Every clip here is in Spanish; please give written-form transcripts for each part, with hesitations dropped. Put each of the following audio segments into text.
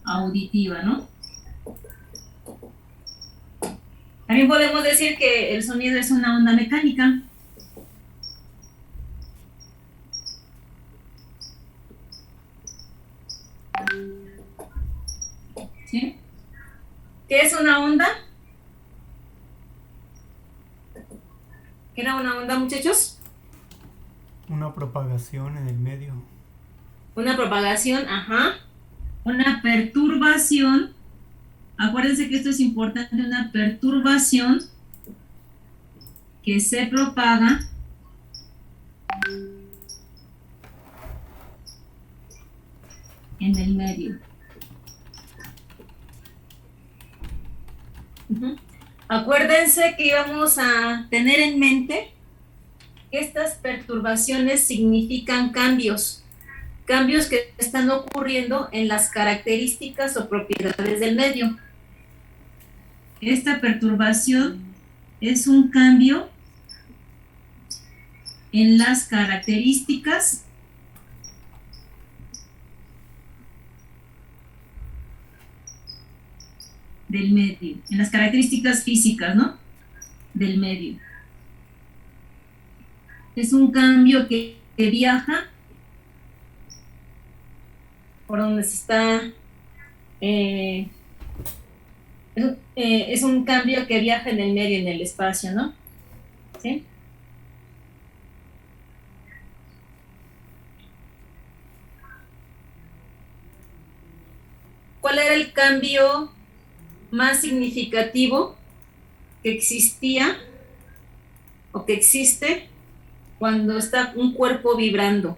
auditiva, ¿no? También podemos decir que el sonido es una onda mecánica. ¿Sí? ¿Qué es una onda? ¿Qué era una onda, muchachos? Una propagación en el medio. Una propagación, ajá. Una perturbación. Acuérdense que esto es importante, una perturbación que se propaga en el medio. Acuérdense que íbamos a tener en mente que estas perturbaciones significan cambios, cambios que están ocurriendo en las características o propiedades del medio. Esta perturbación es un cambio en las características del medio, en las características físicas, ¿no? Del medio. Es un cambio que viaja por donde se está, es un cambio que viaja en el medio, en el espacio, ¿no? ¿Sí? ¿Cuál era el cambio más significativo que existía o que existe cuando está un cuerpo vibrando?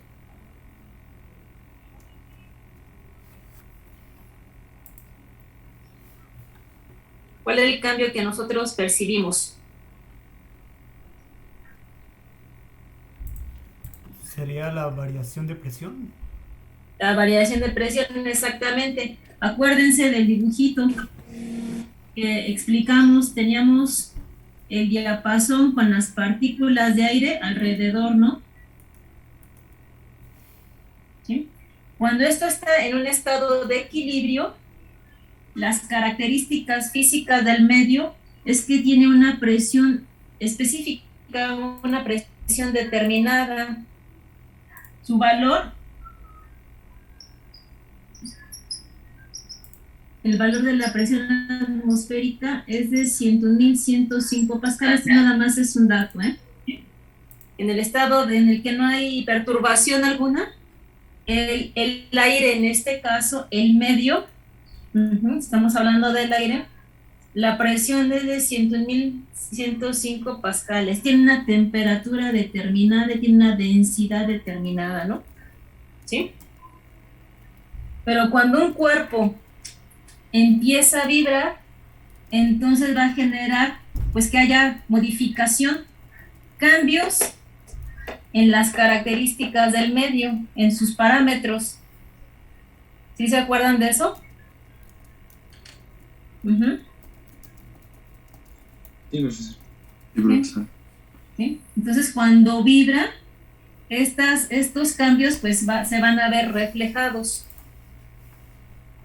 ¿Cuál es el cambio que nosotros percibimos? ¿Sería la variación de presión? La variación de presión, exactamente. Acuérdense del dibujito que explicamos, teníamos el diapasón con las partículas de aire alrededor, ¿no? ¿Sí? Cuando esto está en un estado de equilibrio, las características físicas del medio es que tiene una presión específica, una presión determinada. Su valor, el valor de la presión atmosférica es de 100.105 pascales, nada más es un dato, ¿eh? En el estado en el que no hay perturbación alguna, el aire, en este caso, el medio, estamos hablando del aire, la presión es de 100.105 pascales, tiene una temperatura determinada, tiene una densidad determinada, ¿no? ¿Sí? Pero cuando un cuerpo empieza a vibrar, entonces va a generar, pues que haya modificación, cambios en las características del medio, en sus parámetros. ¿Sí se acuerdan de eso? Sí, profesor. Sí, profesor. ¿Sí? Entonces, cuando vibra, estos cambios pues se van a ver reflejados.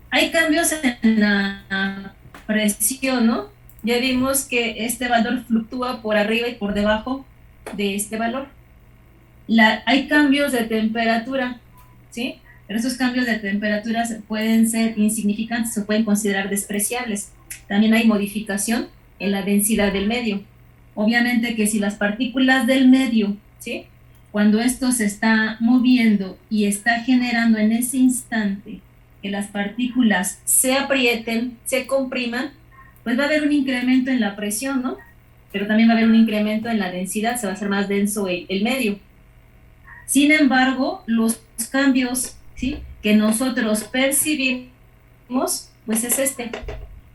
Hay cambios en la presión, ¿no? Ya vimos que este valor fluctúa por arriba y por debajo de este valor. Hay cambios de temperatura, ¿sí? Pero esos cambios de temperatura pueden ser insignificantes o pueden considerar despreciables. También hay modificación en la densidad del medio. Obviamente que si las partículas del medio, ¿sí? Cuando esto se está moviendo y está generando en ese instante que las partículas se aprieten, se compriman, pues va a haber un incremento en la presión, ¿no? Pero también va a haber un incremento en la densidad, se va a hacer más denso el medio. Sin embargo, los cambios, ¿sí?, que nosotros percibimos, pues es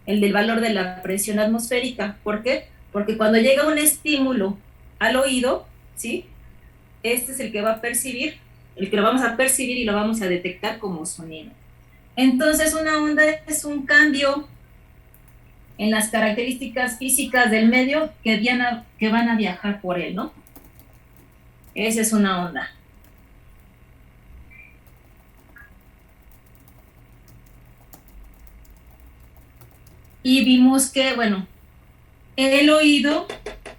el del valor de la presión atmosférica. ¿Por qué? Porque cuando llega un estímulo al oído, ¿sí?, este es el que va a percibir, el que lo vamos a percibir y lo vamos a detectar como sonido. Entonces, una onda es un cambio en las características físicas del medio que van a viajar por él, ¿no? Esa es una onda. y vimos que, bueno, el oído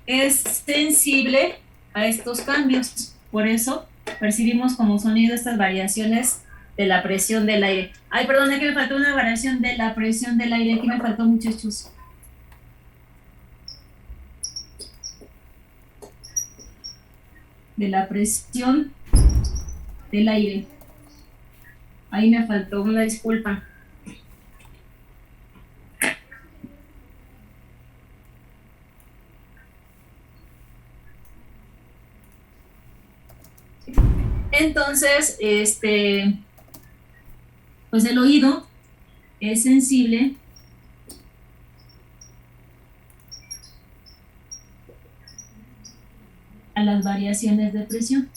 es sensible a estos cambios, por eso percibimos como sonido estas variaciones de la presión del aire. Ay, perdón, aquí me faltó una variación de la presión del aire, aquí me faltó, muchachos. De la presión del aire. Ahí me faltó, una disculpa. Entonces, pues el oído es sensible a las variaciones de presión.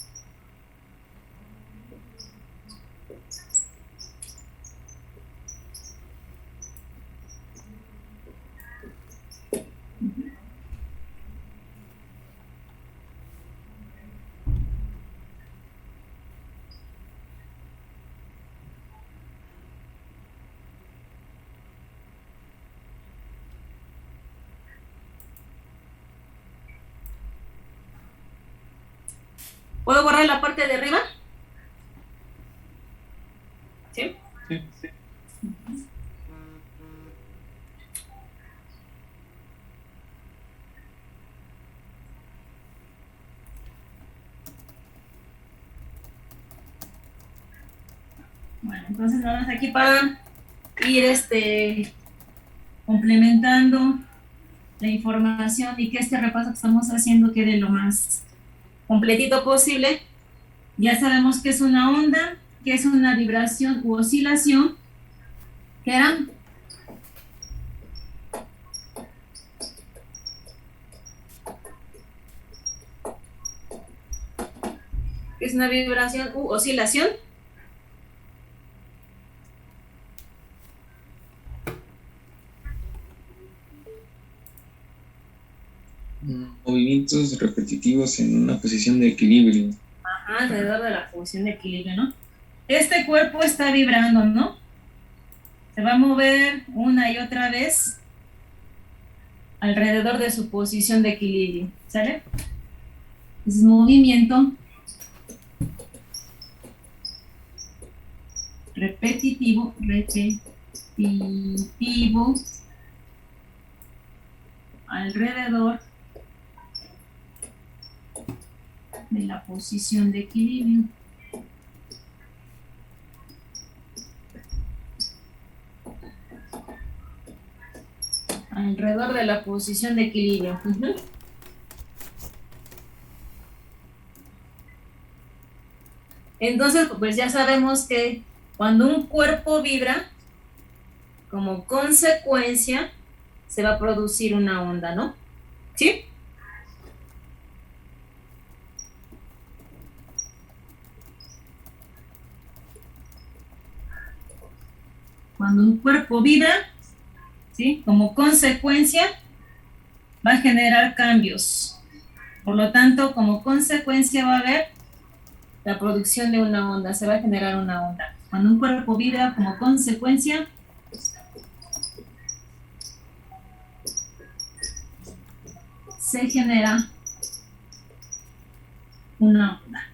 ¿Puedo borrar la parte de arriba? ¿Sí? Sí. Bueno, entonces nada más aquí para ir complementando la información y que este repaso que estamos haciendo quede lo más completito posible. Ya sabemos que es una onda, que es una vibración u oscilación, que eran es una vibración u oscilación. Movimientos repetitivos en una posición de equilibrio. Ajá, alrededor de la posición de equilibrio, ¿no? Este cuerpo está vibrando, ¿no? Se va a mover una y otra vez alrededor de su posición de equilibrio, ¿sale? Es movimiento repetitivo alrededor de la posición de equilibrio. Alrededor de la posición de equilibrio. Entonces, pues ya sabemos que cuando un cuerpo vibra, como consecuencia, se va a producir una onda, ¿no? ¿Sí? Cuando un cuerpo vibra, ¿sí? Como consecuencia, va a generar cambios. Por lo tanto, como consecuencia va a haber la producción de una onda, se va a generar una onda. Cuando un cuerpo vibra, como consecuencia, se genera una onda.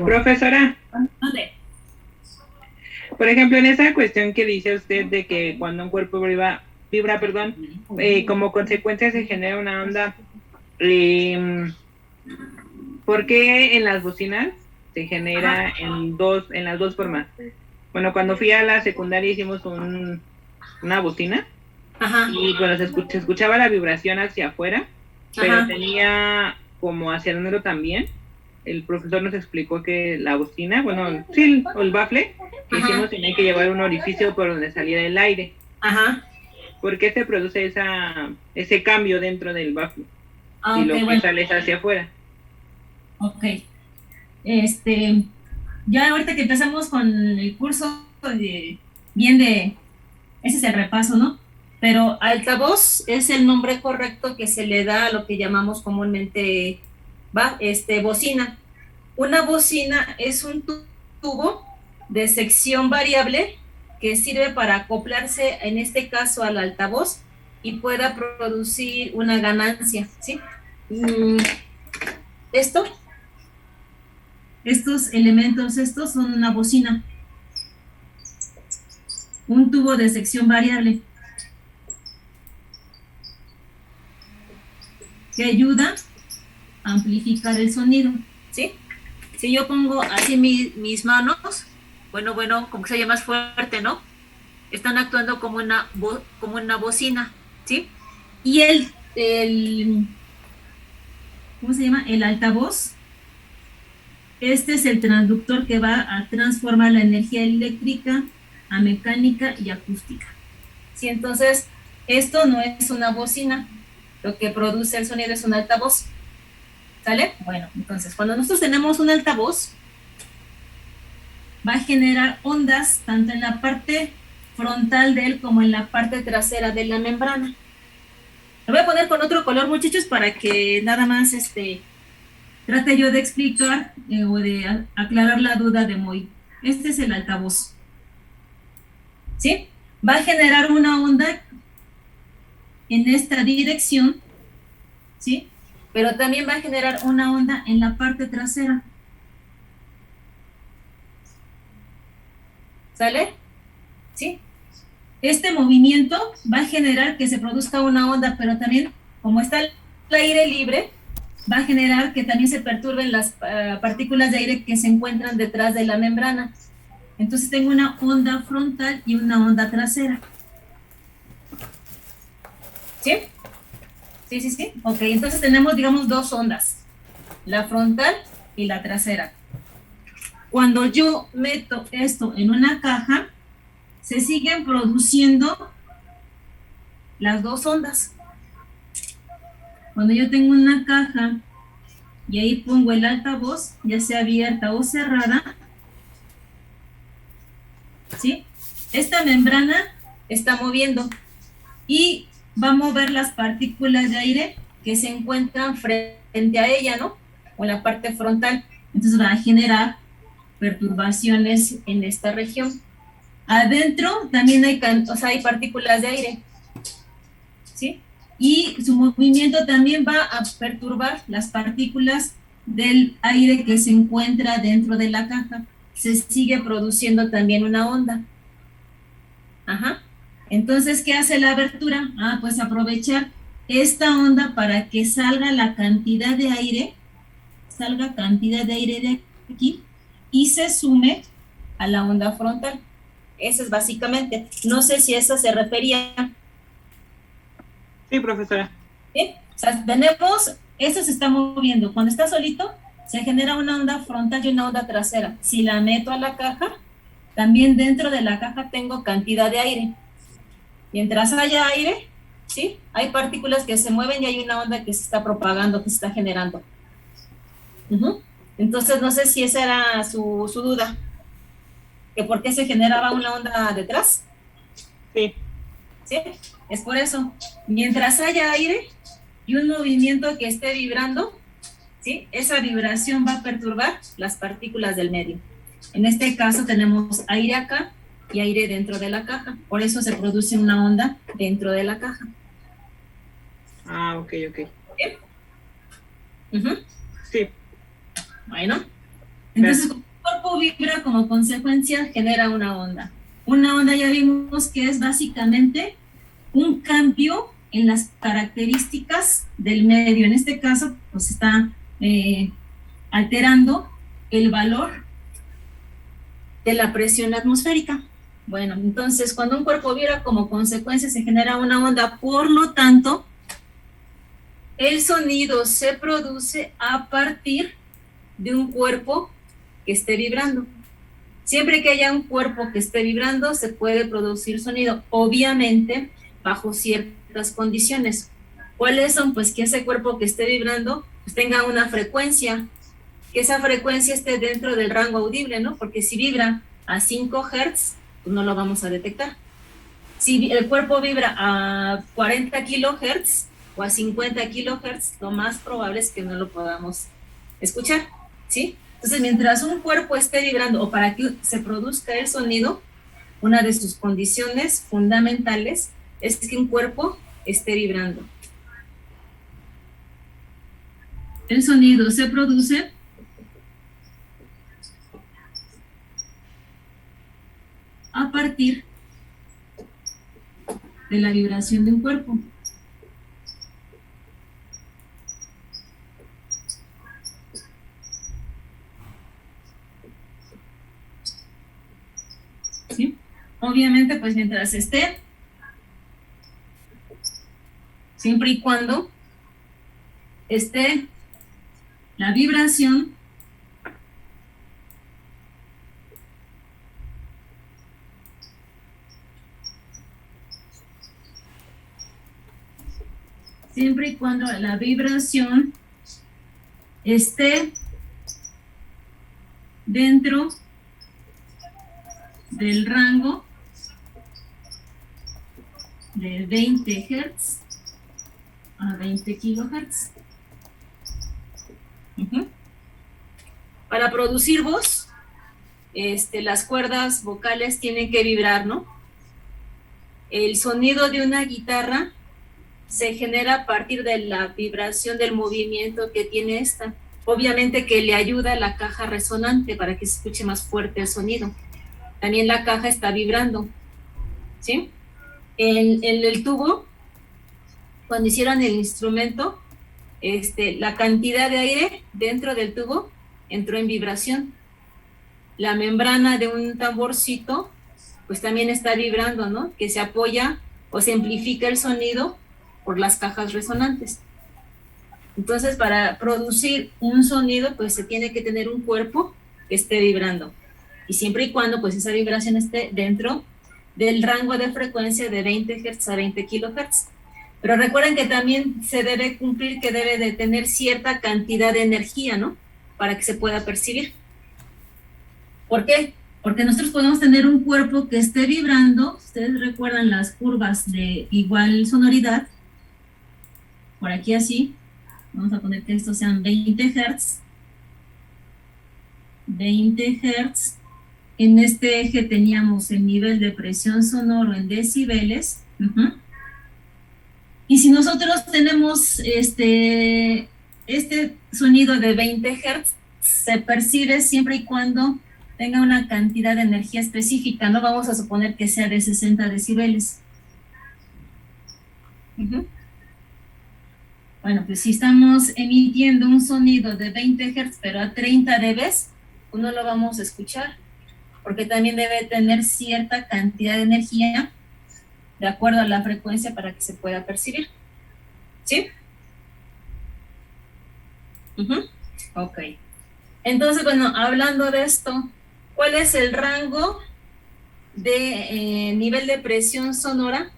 Profesora, ¿Dónde? por ejemplo, en esa cuestión que dice usted de que cuando un cuerpo vibra, como consecuencia se genera una onda, ¿por qué en las bocinas se genera en las dos formas? Bueno, cuando fui a la secundaria hicimos una bocina. Ajá. Y bueno, se escuchaba la vibración hacia afuera, pero Ajá. tenía como hacia adentro también. El profesor nos explicó que la bocina, bueno, sí, el bafle que hicimos tenía que llevar un orificio por donde saliera el aire. Ajá. por qué se produce ese cambio dentro del bafle y lo que sale hacia afuera. Ok. Ya ahorita que empezamos con el curso, ese es el repaso, ¿no? Pero altavoz es el nombre correcto que se le da a lo que llamamos comúnmente bocina. Una bocina es un tubo de sección variable que sirve para acoplarse, en este caso, al altavoz y pueda producir una ganancia, ¿sí? Estos elementos, son una bocina, un tubo de sección variable que ayuda a amplificar el sonido, ¿sí? Si yo pongo así mis manos, bueno, como que se oye más fuerte, ¿no? Están actuando como una bocina, ¿sí? Y ¿cómo se llama? El altavoz. Este es el transductor que va a transformar la energía eléctrica a mecánica y acústica. ¿Sí? Entonces, esto no es una bocina. Lo que produce el sonido es un altavoz. ¿Sale? Bueno, entonces, cuando nosotros tenemos un altavoz, va a generar ondas tanto en la parte frontal de él como en la parte trasera de la membrana. Lo voy a poner con otro color, muchachos, para que nada más trate yo de explicar o de aclarar la duda de Moy. Este es el altavoz. ¿Sí? Va a generar una onda en esta dirección, ¿sí? Pero también va a generar una onda en la parte trasera. ¿Sale? ¿Sí? Este movimiento va a generar que se produzca una onda, pero también, como está el aire libre, va a generar que también se perturben las partículas de aire que se encuentran detrás de la membrana. Entonces tengo una onda frontal y una onda trasera. ¿Sí? Sí. Ok, entonces tenemos, digamos, dos ondas, la frontal y la trasera. Cuando yo meto esto en una caja, se siguen produciendo las dos ondas. Cuando yo tengo una caja y ahí pongo el altavoz, ya sea abierta o cerrada, ¿sí? Esta membrana está moviendo y va a mover las partículas de aire que se encuentran frente a ella, ¿no? O en la parte frontal. Entonces va a generar perturbaciones en esta región. Adentro también hay partículas de aire, ¿sí? Y su movimiento también va a perturbar las partículas del aire que se encuentra dentro de la caja. Se sigue produciendo también una onda. Ajá. Entonces, ¿qué hace la abertura? Pues aprovechar esta onda para que salga cantidad de aire de aquí y se sume a la onda frontal. Eso es básicamente. No sé si eso se refería. Sí, profesora. ¿Sí? O sea, eso se está moviendo. Cuando está solito, se genera una onda frontal y una onda trasera. Si la meto a la caja, también dentro de la caja tengo cantidad de aire. Mientras haya aire, ¿sí? Hay partículas que se mueven y hay una onda que se está propagando, que se está generando. Entonces, no sé si esa era su duda. ¿Que por qué se generaba una onda detrás? Sí. ¿Sí? Es por eso. Mientras haya aire y un movimiento que esté vibrando, ¿sí? Esa vibración va a perturbar las partículas del medio. En este caso tenemos aire acá y aire dentro de la caja. Por eso se produce una onda dentro de la caja. Ok. ¿Sí? Sí. Bueno. Entonces, cuando el cuerpo vibra, como consecuencia genera una onda. Una onda ya vimos que es básicamente un cambio en las características del medio. En este caso, pues está alterando el valor de la presión atmosférica. Bueno, entonces cuando un cuerpo vibra, como consecuencia se genera una onda, por lo tanto, el sonido se produce a partir de un cuerpo que esté vibrando. Siempre que haya un cuerpo que esté vibrando, se puede producir sonido. Obviamente, bajo ciertas condiciones. ¿Cuáles son? Pues que ese cuerpo que esté vibrando pues tenga una frecuencia, que esa frecuencia esté dentro del rango audible, ¿no? Porque si vibra a 5 Hz, pues no lo vamos a detectar. Si el cuerpo vibra a 40 kilohertz o a 50 kilohertz, lo más probable es que no lo podamos escuchar, ¿sí? Entonces, mientras un cuerpo esté vibrando o para que se produzca el sonido, una de sus condiciones fundamentales es que un cuerpo esté vibrando. El sonido se produce a partir de la vibración de un cuerpo. ¿Sí? Obviamente, pues mientras esté, siempre y cuando esté la vibración siempre y cuando la vibración esté dentro del rango de 20 Hz a 20 kHz. Para producir voz, las cuerdas vocales tienen que vibrar, ¿no? El sonido de una guitarra se genera a partir de la vibración del movimiento que tiene esta. Obviamente que le ayuda a la caja resonante para que se escuche más fuerte el sonido. También la caja está vibrando, ¿sí? En el tubo, cuando hicieron el instrumento, la cantidad de aire dentro del tubo entró en vibración. La membrana de un tamborcito, pues también está vibrando, ¿no? Que se apoya o se amplifica el sonido por las cajas resonantes. Entonces, para producir un sonido, pues se tiene que tener un cuerpo que esté vibrando. Y siempre y cuando, pues esa vibración esté dentro del rango de frecuencia de 20 Hz a 20 kHz. Pero recuerden que también se debe cumplir que debe de tener cierta cantidad de energía, ¿no? Para que se pueda percibir. ¿Por qué? Porque nosotros podemos tener un cuerpo que esté vibrando. Ustedes recuerdan las curvas de igual sonoridad. Por aquí así. Vamos a poner que estos sean 20 Hz. 20 Hz. En este eje teníamos el nivel de presión sonoro en decibeles. Y si nosotros tenemos este sonido de 20 Hz, se percibe siempre y cuando tenga una cantidad de energía específica. No vamos a suponer que sea de 60 decibeles. Bueno, pues si estamos emitiendo un sonido de 20 Hz, pero a 30 dB, pues no lo vamos a escuchar, porque también debe tener cierta cantidad de energía de acuerdo a la frecuencia para que se pueda percibir. ¿Sí? Ok. Entonces, bueno, hablando de esto, ¿cuál es el rango de nivel de presión sonora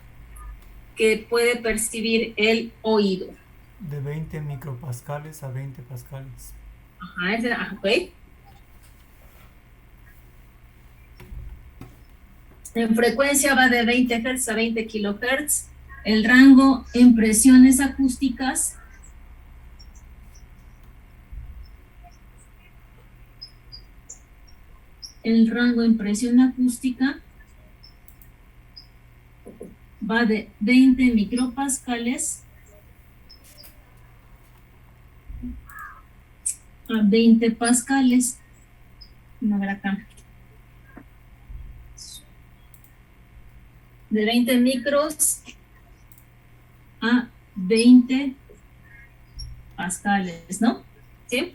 que puede percibir el oído? De 20 micropascales a 20 pascales. Ok. En frecuencia va de 20 Hz a 20 kHz. El rango en presiones acústicas va de 20 micropascales a 20 pascales. Vamos a ver acá. De 20 micros a 20 pascales, ¿no? ¿Sí?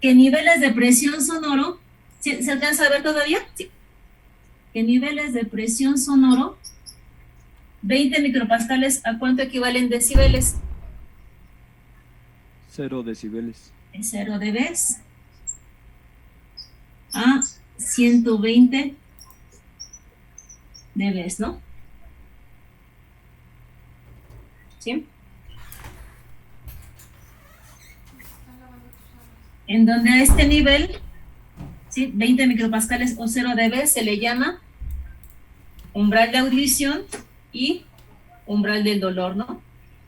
¿Qué niveles de presión sonoro? ¿Se alcanza a ver todavía? Sí. ¿Qué niveles de presión sonoro? 20 micropascales, ¿a cuánto equivalen decibeles? 0 decibeles. 0 dB a 120 dB, ¿no? ¿sí? En donde a este nivel, ¿sí? 20 micropascales o 0 dB se le llama umbral de audición y umbral del dolor, ¿no?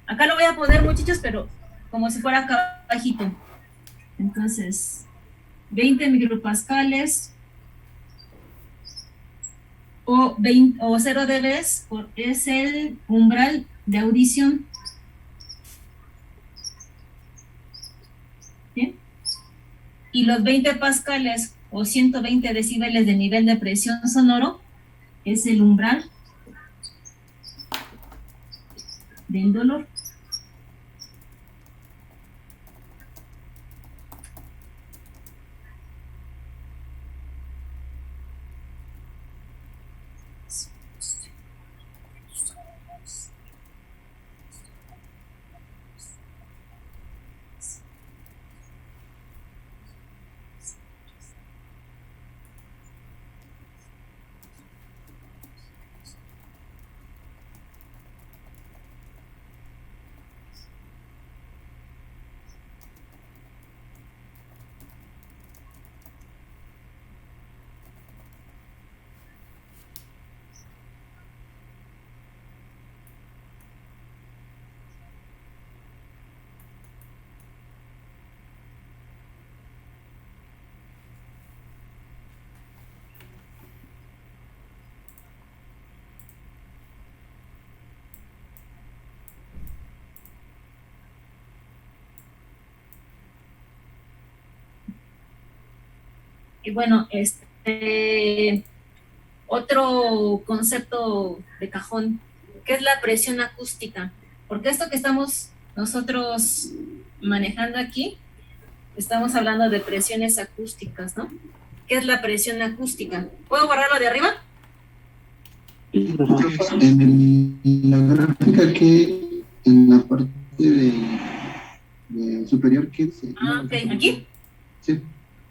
Acá lo voy a poner, muchachos, pero como si fuera acá bajito. Entonces, 20 micropascales o 0 dB es el umbral de audición. ¿Sí? Y los 20 pascales o 120 decibeles de nivel de presión sonoro es el umbral del dolor. Y bueno, otro concepto de cajón, que es la presión acústica, porque esto que estamos nosotros manejando aquí, estamos hablando de presiones acústicas, ¿no? ¿Qué es la presión acústica? ¿Puedo borrarlo de arriba? En la gráfica que en la parte de superior que se... Ok, ¿aquí? Sí.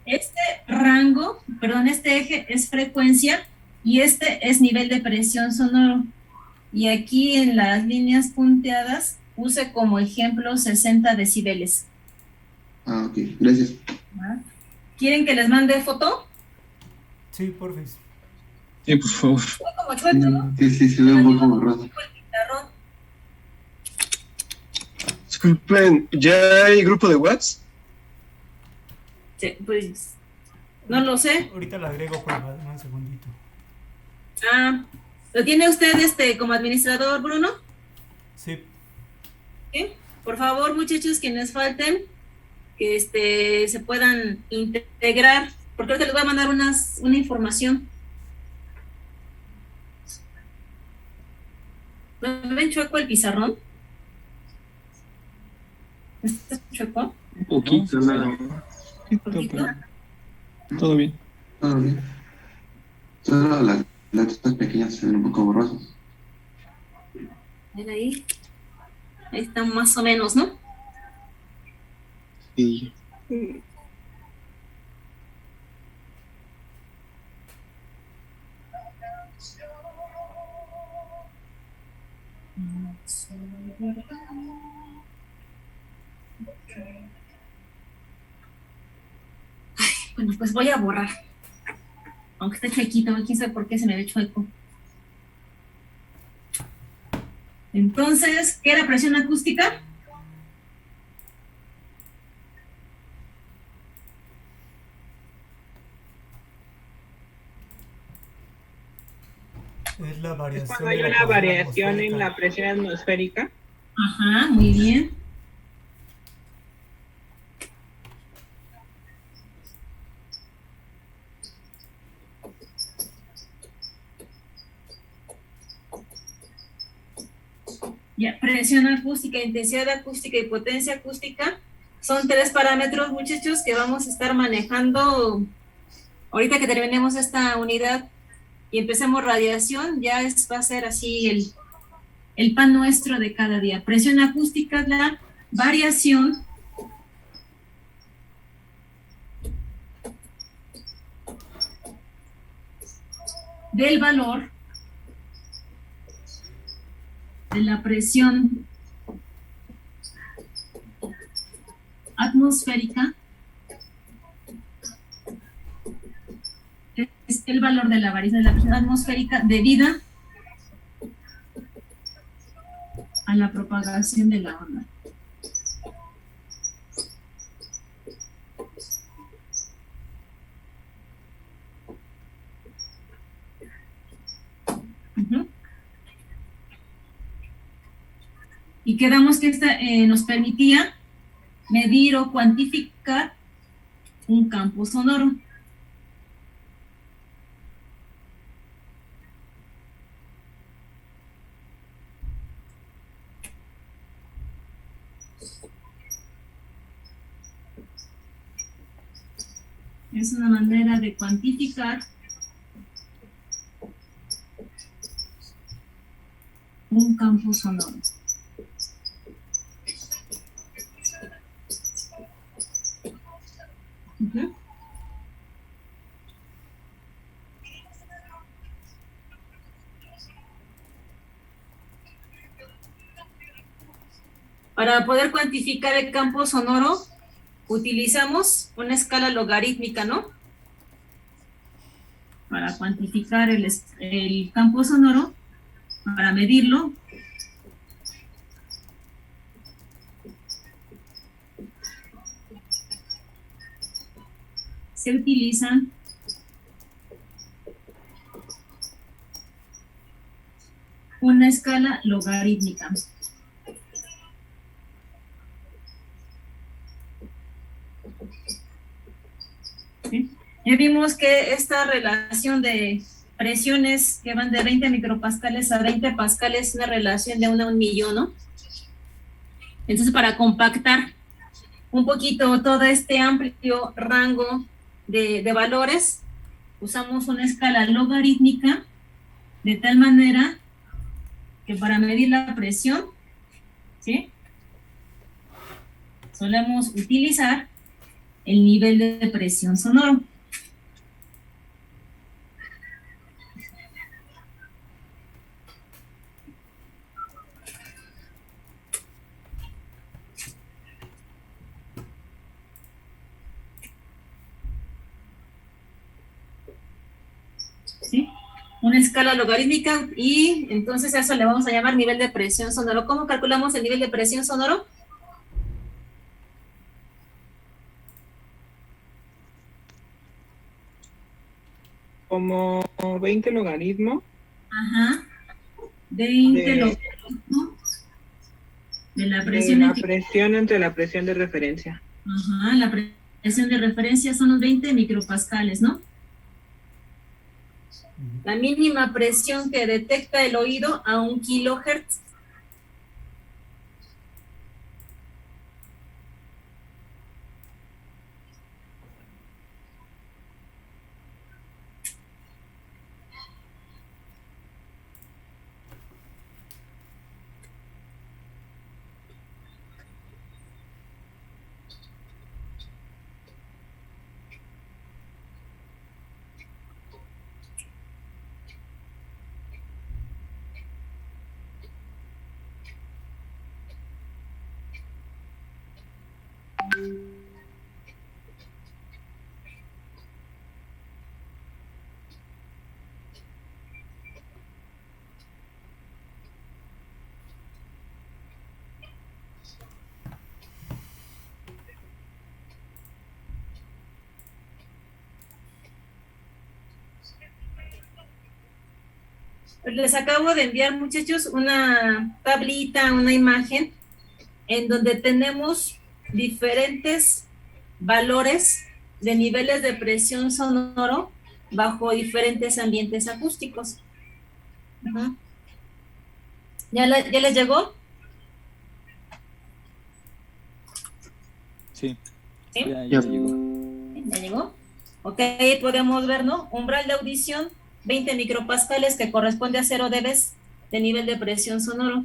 Este rango, perdón, este eje es frecuencia y este es nivel de presión sonoro. Y aquí en las líneas punteadas puse como ejemplo 60 decibeles. Ah, ok, gracias. ¿Quieren que les mande foto? Sí, porfis. Sí, por favor. Fue como chueco, ¿no? Sí, se ve un poco borroso. Disculpen, ¿ya hay grupo de WhatsApp? Sí, pues no lo sé. Ahorita le agrego por un segundito. ¿Lo tiene usted como administrador, Bruno? Sí. ¿Sí? Por favor, muchachos, quienes falten, que se puedan integrar, porque ahorita les voy a mandar una información. ¿No ven chueco el pizarrón? ¿Está chueco? Un poquito, nada más. ¿Poquito? Todo bien. Todo bien. Solo las letras pequeñas se ven un poco borrosas. Ven ahí. Ahí están más o menos, ¿no? Sí. Bueno, pues voy a borrar. Aunque esté chuequito, quién sabe por qué se me ve chueco. Entonces, ¿qué era presión acústica? Es la variación. Cuando hay de la una presión variación en atmosférica. la presión atmosférica. Ajá, muy bien. Ya, presión acústica, intensidad acústica y potencia acústica son 3 parámetros, muchachos, que vamos a estar manejando ahorita que terminemos esta unidad y empecemos radiación. Ya va a ser así el pan nuestro de cada día. Presión acústica es la variación del valor de la presión atmosférica es el valor de la variación de la presión atmosférica debida a la propagación de la onda. Y quedamos que esta nos permitía medir o cuantificar un campo sonoro. Es una manera de cuantificar un campo sonoro. Para poder cuantificar el campo sonoro, utilizamos una escala logarítmica, ¿no? Para cuantificar el campo sonoro, para medirlo, se utiliza una escala logarítmica. ¿Sí? Ya vimos que esta relación de presiones que van de 20 micropascales a 20 pascales es una relación de 1 a 1.000.000, ¿no? Entonces, para compactar un poquito todo este amplio rango de valores, usamos una escala logarítmica de tal manera que para medir la presión, ¿sí?, solemos utilizar el nivel de presión sonoro. ¿Sí? Una escala logarítmica, y entonces a eso le vamos a llamar nivel de presión sonoro. ¿Cómo calculamos el nivel de presión sonoro? Como 20 logaritmo. Ajá. 20 logaritmo de la presión. De la presión entre la presión de referencia. Ajá, la presión de referencia son los 20 micropascales, ¿no? La mínima presión que detecta el oído a 1 kilohertz. Les acabo de enviar, muchachos, una tablita, una imagen, en donde tenemos diferentes valores de niveles de presión sonoro bajo diferentes ambientes acústicos. Uh-huh. ¿Ya les llegó? Sí. ¿Sí? Ya llegó. ¿Ya llegó? Ok, ahí podemos ver, ¿no? Umbral de audición, 20 micropascales, que corresponde a 0 dB de nivel de presión sonoro.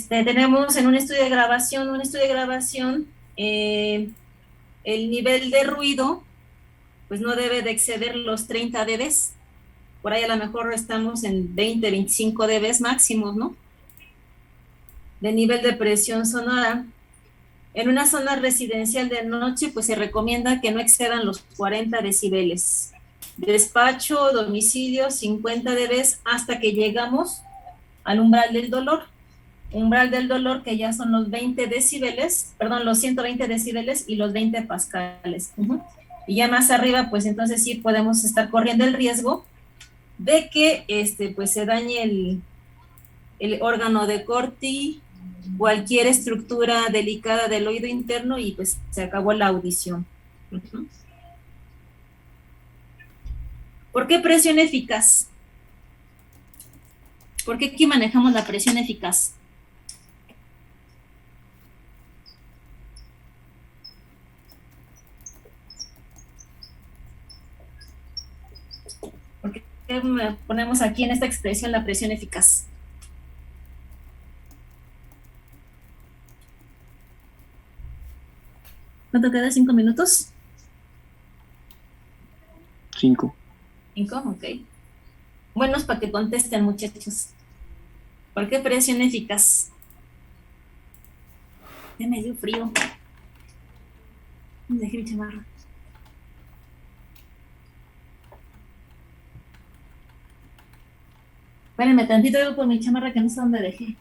Tenemos en un estudio de grabación, el nivel de ruido, pues no debe de exceder los 30 dB. Por ahí a lo mejor estamos en 20, 25 dB máximos, ¿no? De nivel de presión sonora. En una zona residencial de noche, pues se recomienda que no excedan los 40 decibeles. Despacho, domicilio, 50 dB hasta que llegamos al umbral del dolor. Umbral del dolor que ya son los 20 decibeles, perdón, los 120 decibeles y los 20 pascales. Y ya más arriba, pues entonces sí podemos estar corriendo el riesgo de que pues se dañe el órgano de Corti, cualquier estructura delicada del oído interno y pues se acabó la audición. ¿Por qué presión eficaz? ¿Por qué aquí manejamos la presión eficaz? ¿Por qué ponemos aquí en esta expresión la presión eficaz? ¿Cuánto queda? ¿5 minutos? 5. 5, ok. Buenos para que contesten, muchachos. ¿Por qué presión eficaz? Ya me dio frío. Dejé mi chamarra. Espérenme tantito, yo por mi chamarra que no sé dónde dejé.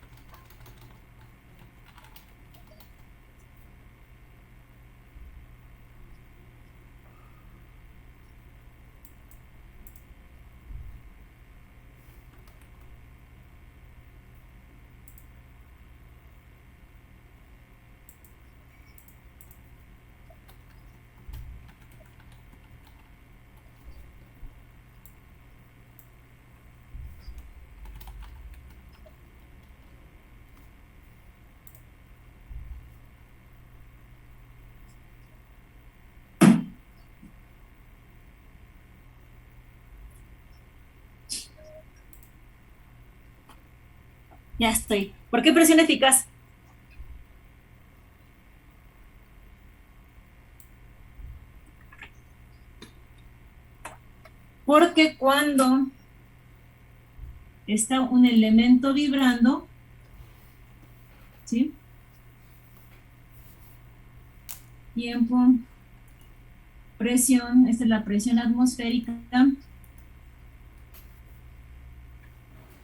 Ya estoy. ¿Por qué presión eficaz? Porque cuando está un elemento vibrando, ¿sí? Tiempo, presión, esta es la presión atmosférica.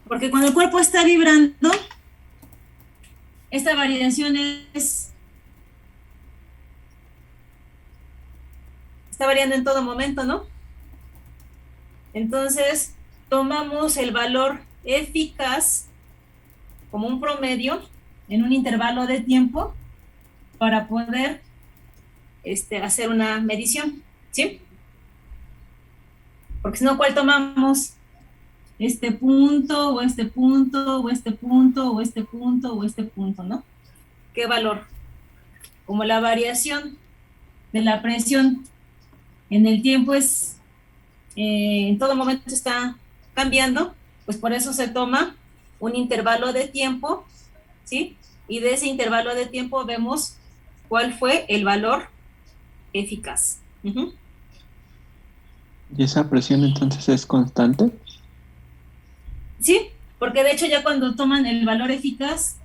Porque cuando el cuerpo está vibrando, esta variación está variando en todo momento, ¿no? Entonces, tomamos el valor eficaz como un promedio en un intervalo de tiempo para poder hacer una medición, ¿sí? Porque si no, ¿cuál tomamos? Este punto, o este punto, o este punto, o este punto, o este punto, ¿no? ¿Qué valor? Como la variación de la presión en el tiempo en todo momento está cambiando, pues por eso se toma un intervalo de tiempo, ¿sí? Y de ese intervalo de tiempo vemos cuál fue el valor eficaz. ¿Y esa presión entonces es constante? Sí, porque de hecho ya cuando toman el valor eficaz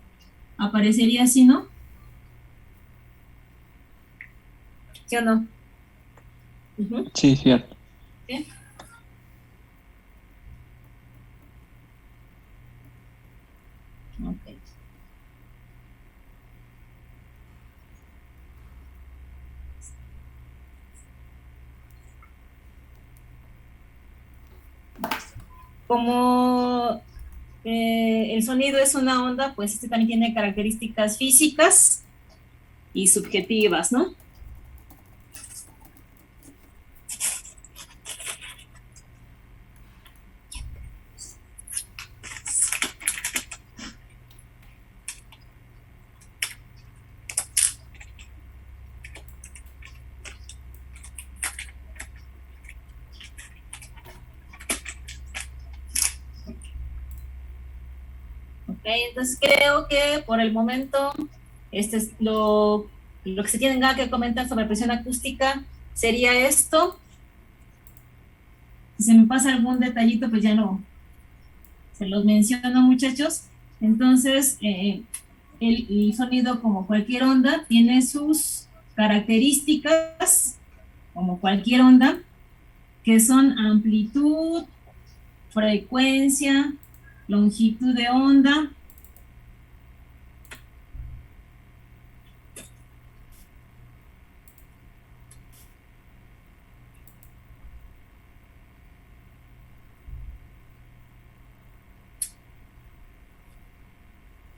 aparecería así, ¿no? ¿Sí o no? Sí, cierto. ¿Sí? Ok. Como el sonido es una onda, pues también tiene características físicas y subjetivas, ¿no? Entonces creo que por el momento es lo que se tiene que comentar sobre presión acústica sería esto. Si se me pasa algún detallito, pues ya se los menciono, muchachos. Entonces, el sonido, como cualquier onda, tiene sus características, como cualquier onda, que son amplitud, frecuencia, longitud de onda.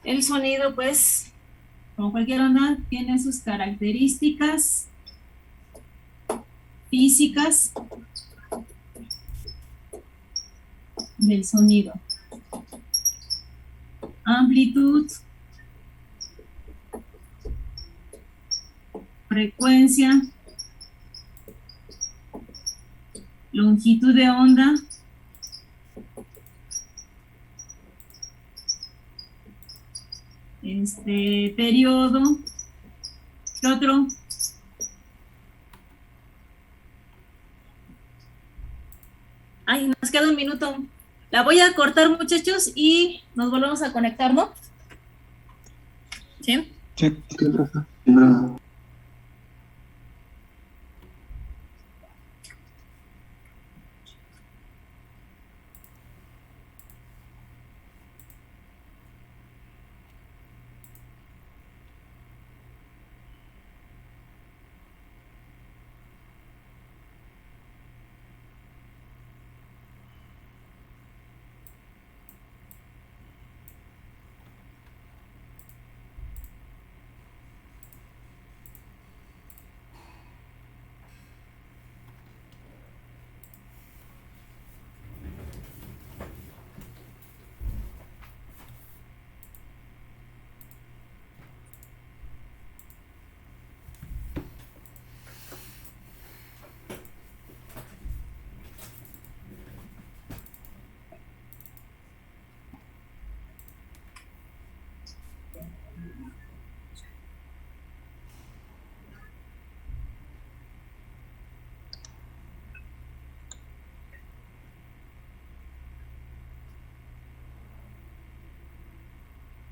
El sonido, pues, como cualquier onda, tiene sus características físicas del sonido. Amplitud, frecuencia, longitud de onda, periodo. ¿Qué otro? Ay, nos queda un minuto. La voy a cortar, muchachos, y nos volvemos a conectar, ¿no? ¿Sí? Sí. Sí, profe. Sí, profe.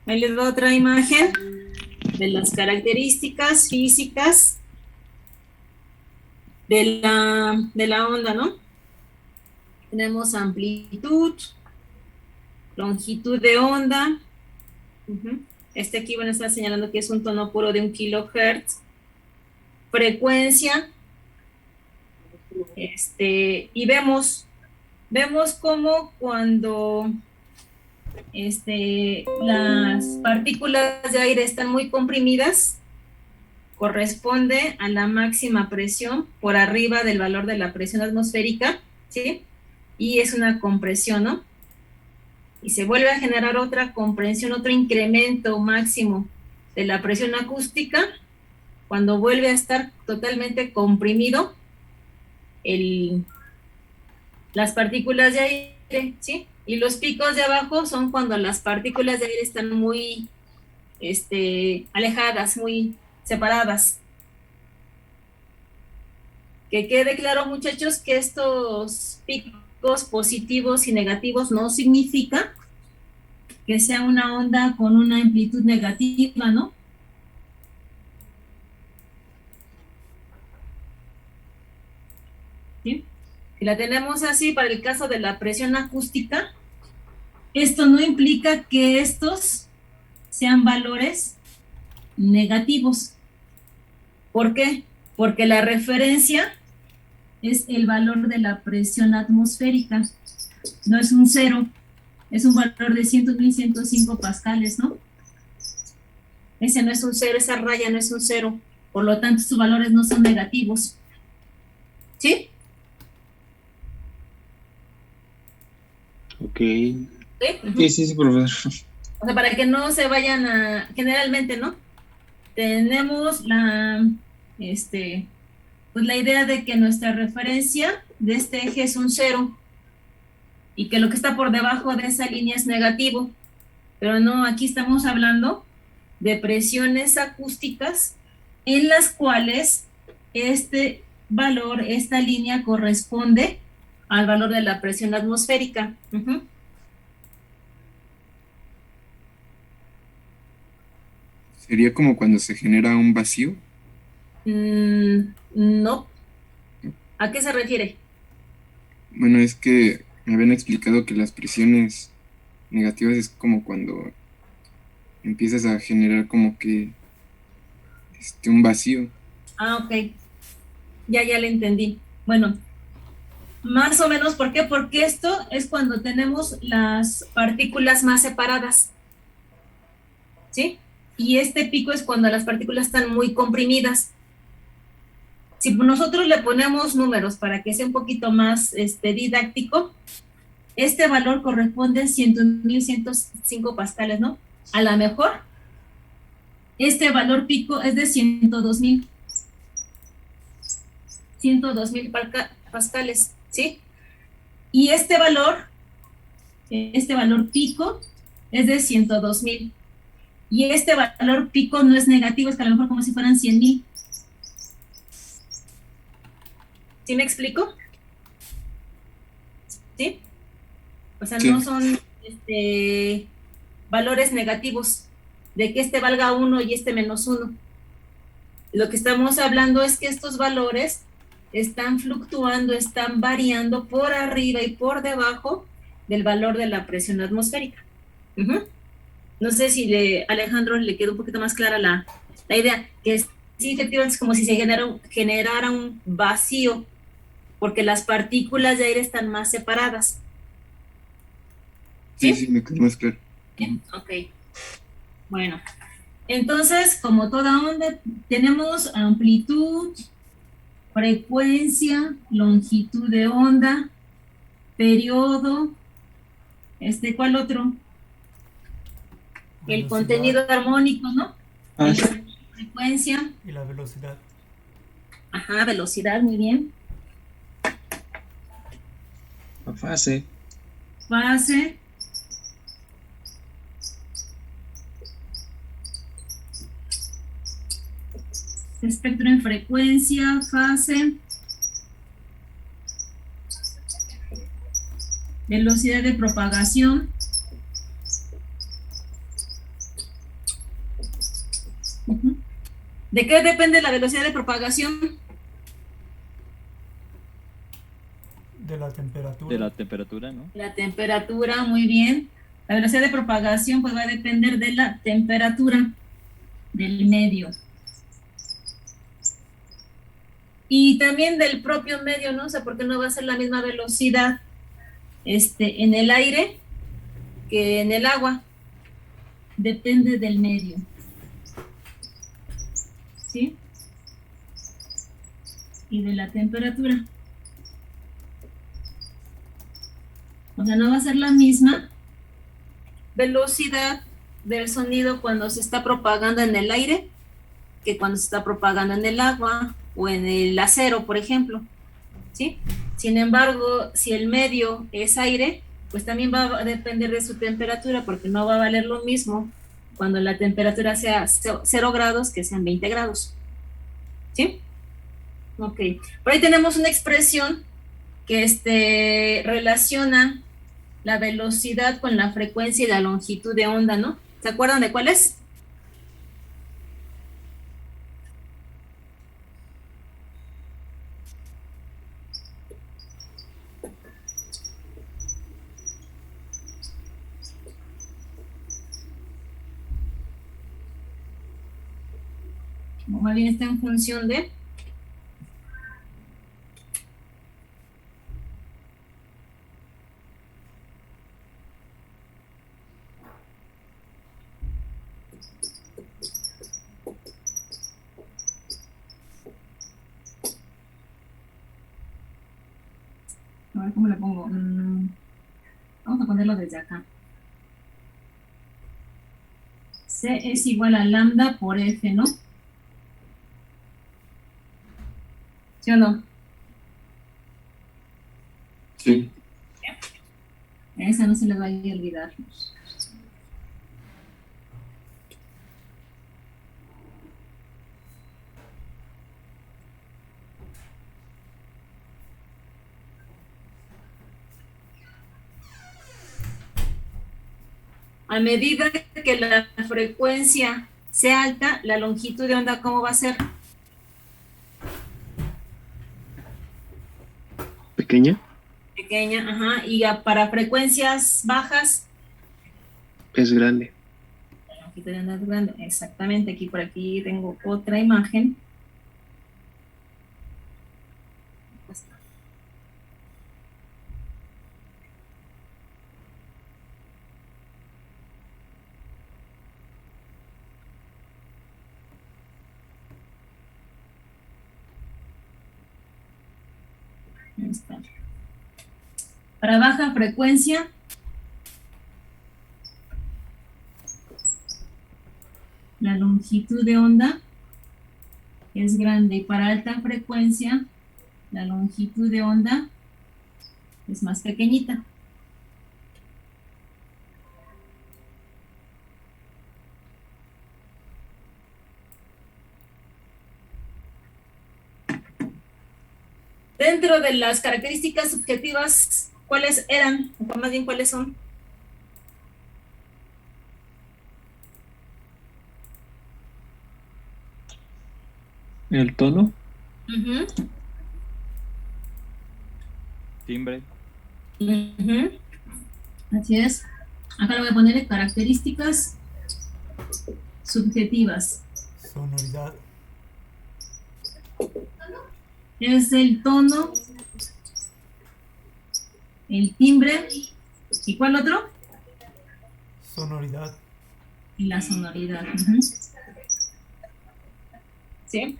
Ahí les doy otra imagen de las características físicas de la onda, ¿no? Tenemos amplitud, longitud de onda. Aquí, bueno, está señalando que es un tono puro de 1 kilohertz. Frecuencia. Y vemos cómo cuando las partículas de aire están muy comprimidas, corresponde a la máxima presión por arriba del valor de la presión atmosférica, ¿sí? Y es una compresión, ¿no? Y se vuelve a generar otra compresión, otro incremento máximo de la presión acústica cuando vuelve a estar totalmente comprimido las partículas de aire, ¿sí? Y los picos de abajo son cuando las partículas de aire están muy alejadas, muy separadas. Que quede claro, muchachos, que estos picos positivos y negativos no significa que sea una onda con una amplitud negativa, ¿no? ¿Sí? Si la tenemos así para el caso de la presión acústica, esto no implica que estos sean valores negativos. ¿Por qué? Porque la referencia es el valor de la presión atmosférica, no es un cero, es un valor de 100.105 pascales, ¿no? Ese no es un cero, esa raya no es un cero, por lo tanto sus valores no son negativos. ¿Sí? Ok. Sí, profesor. O sea, para que no se vayan a... Generalmente, ¿no? Tenemos pues la idea de que nuestra referencia de este eje es un cero y que lo que está por debajo de esa línea es negativo. Pero no, aquí estamos hablando de presiones acústicas en las cuales este valor, esta línea corresponde al valor de la presión atmosférica. ¿Sería como cuando se genera un vacío? No. ¿A qué se refiere? Bueno, es que me habían explicado que las presiones negativas es como cuando empiezas a generar como que un vacío. Ah, ok. Ya le entendí. Bueno, más o menos, ¿por qué? Porque esto es cuando tenemos las partículas más separadas, ¿sí? Y este pico es cuando las partículas están muy comprimidas. Si nosotros le ponemos números para que sea un poquito más didáctico, este valor corresponde a 100.105 pascales, ¿no? A lo mejor, este valor pico es de 102.000 pascales, ¿sí? Y este valor pico es de 102.000. Y este valor pico no es negativo, es que a lo mejor como si fueran 100.000. ¿Sí me explico? ¿Sí? O sea, Sí. no son valores negativos, de que este valga 1 y este menos 1. Lo que estamos hablando es que estos valores están fluctuando, están variando por arriba y por debajo del valor de la presión atmosférica. No sé si Alejandro le quedó un poquito más clara la idea, que sí, efectivamente es como si se generara un vacío, porque las partículas de aire están más separadas. Sí, me quedó más claro. Bien, ok. Bueno, entonces, como toda onda, tenemos amplitud, frecuencia, longitud de onda, periodo, ¿cuál otro? El Velocidad contenido armónico, ¿no? Ah, sí. Frecuencia, y la velocidad. ajá, velocidad, muy bien. La fase. Fase, espectro en frecuencia, fase, velocidad de propagación. ¿De qué depende la velocidad de propagación? De la temperatura. De la temperatura, ¿no? La temperatura, muy bien. La velocidad de propagación pues va a depender de la temperatura del medio. Y también del propio medio, ¿no? O sea, porque no va a ser la misma velocidad en el aire que en el agua. Depende del medio. ¿Sí? Y de la temperatura. O sea, no va a ser la misma velocidad del sonido cuando se está propagando en el aire que cuando se está propagando en el agua o en el acero, por ejemplo, ¿sí? Sin embargo, si el medio es aire, pues también va a depender de su temperatura, porque no va a valer lo mismo cuando la temperatura sea 0 grados que sean 20 grados, ¿sí? Ok. Por ahí tenemos una expresión que relaciona la velocidad con la frecuencia y la longitud de onda, ¿no? ¿Se acuerdan de cuál es? O más bien está en función de... A ver cómo le pongo. Vamos a ponerlo desde acá. C es igual a lambda por F, ¿no? ¿Sí o no? Sí. Esa no se les vaya a olvidar. A medida que la frecuencia sea alta, la longitud de onda, ¿cómo va a ser? Pequeña. Pequeña, ajá. Y para frecuencias bajas, Es grande. la longitud de onda es grande. Exactamente, aquí por aquí tengo otra imagen. Ahí está. Para baja frecuencia, la longitud de onda es grande, y para alta frecuencia, la longitud de onda es más pequeñita. Dentro de las características subjetivas, ¿cuáles eran? O más bien, ¿cuáles son? El tono. Uh-huh. Timbre. Uh-huh. Así es. Acá le voy a poner características subjetivas. Sonoridad. Es el tono, el timbre, ¿y cuál otro? Sonoridad. Y la sonoridad. Uh-huh. ¿Sí?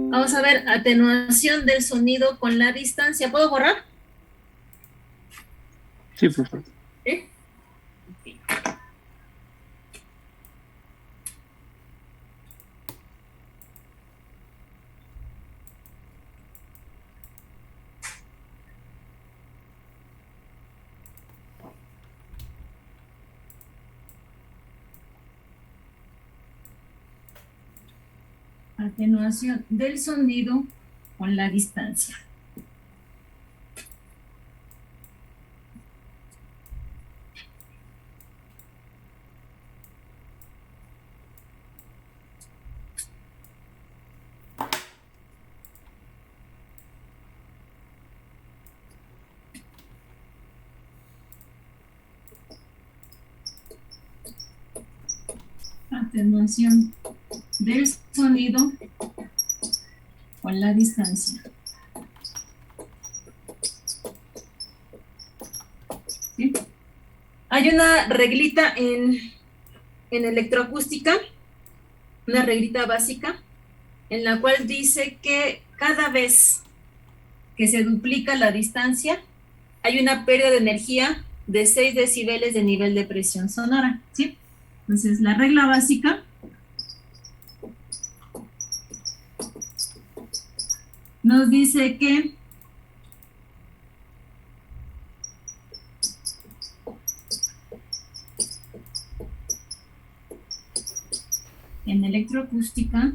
Vamos a ver, atenuación del sonido con la distancia. ¿Puedo borrar? Sí, por favor. ¿Sí? Atenuación del sonido con la distancia. Atenuación del sonido con la distancia. ¿Sí? Hay una reglita en electroacústica, una reglita básica, en la cual dice que cada vez que se duplica la distancia, hay una pérdida de energía de 6 decibeles de nivel de presión sonora, ¿sí? Entonces, la regla básica nos dice que en electroacústica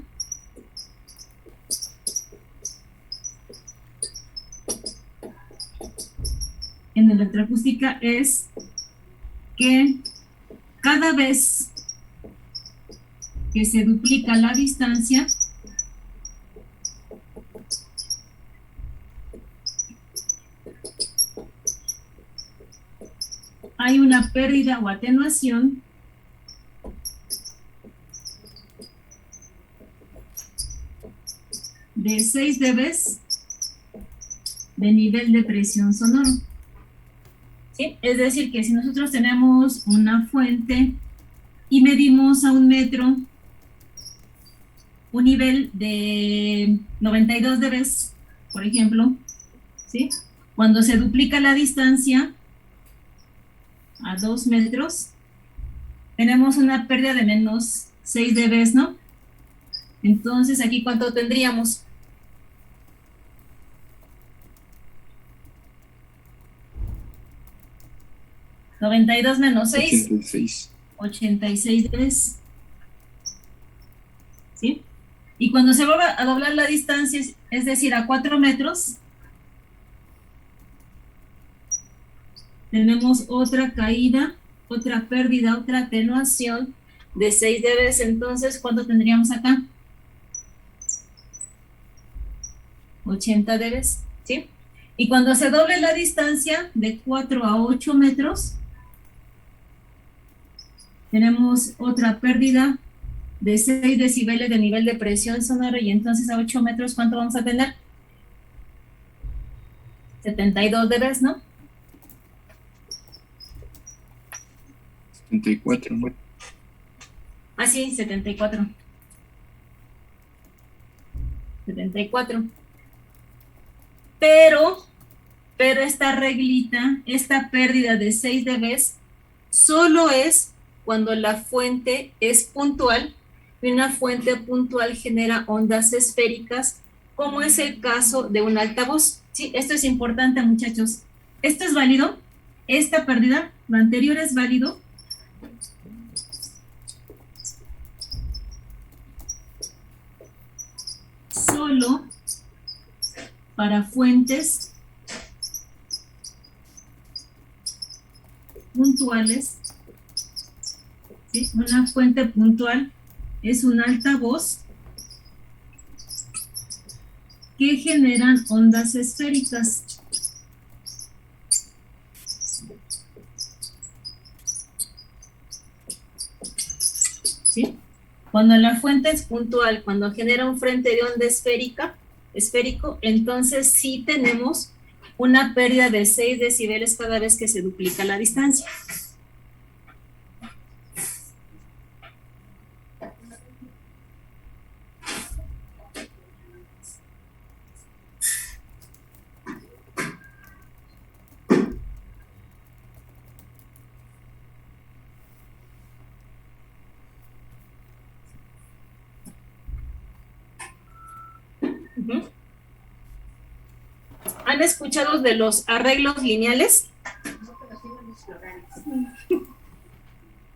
es que cada vez que se duplica la distancia, hay una pérdida o atenuación de 6 dB de nivel de presión sonoro. ¿Sí? Es decir, que si nosotros tenemos una fuente y medimos a 1 metro un nivel de 92 dB, por ejemplo, ¿sí? Cuando se duplica la distancia a 2 metros, tenemos una pérdida de menos 6 dB, ¿no? Entonces, ¿aquí cuánto tendríamos? 92 menos 6, 86. 86 dB. ¿Sí? Y cuando se va a doblar la distancia, es decir, a 4 metros, tenemos otra caída, otra pérdida, otra atenuación de 6 dB. Entonces, ¿cuánto tendríamos acá? 80 dB, ¿sí? Y cuando se doble la distancia de 4 a 8 metros, tenemos otra pérdida de 6 decibeles de nivel de presión sonora, y entonces a 8 metros, ¿cuánto vamos a tener? 72 dB, ¿no? 74. Ah, sí, 74. 74. Pero esta reglita, esta pérdida de 6 dB, solo es cuando la fuente es puntual, y una fuente puntual genera ondas esféricas, como es el caso de un altavoz. Sí, esto es importante, muchachos. Esto es válido, esta pérdida, lo anterior es válido. Solo para fuentes puntuales, ¿sí? Una fuente puntual es un altavoz que generan ondas esféricas. ¿Sí? Cuando la fuente es puntual, cuando genera un frente de onda esférico, entonces sí tenemos una pérdida de 6 decibeles cada vez que se duplica la distancia. ¿Han escuchado de los arreglos lineales?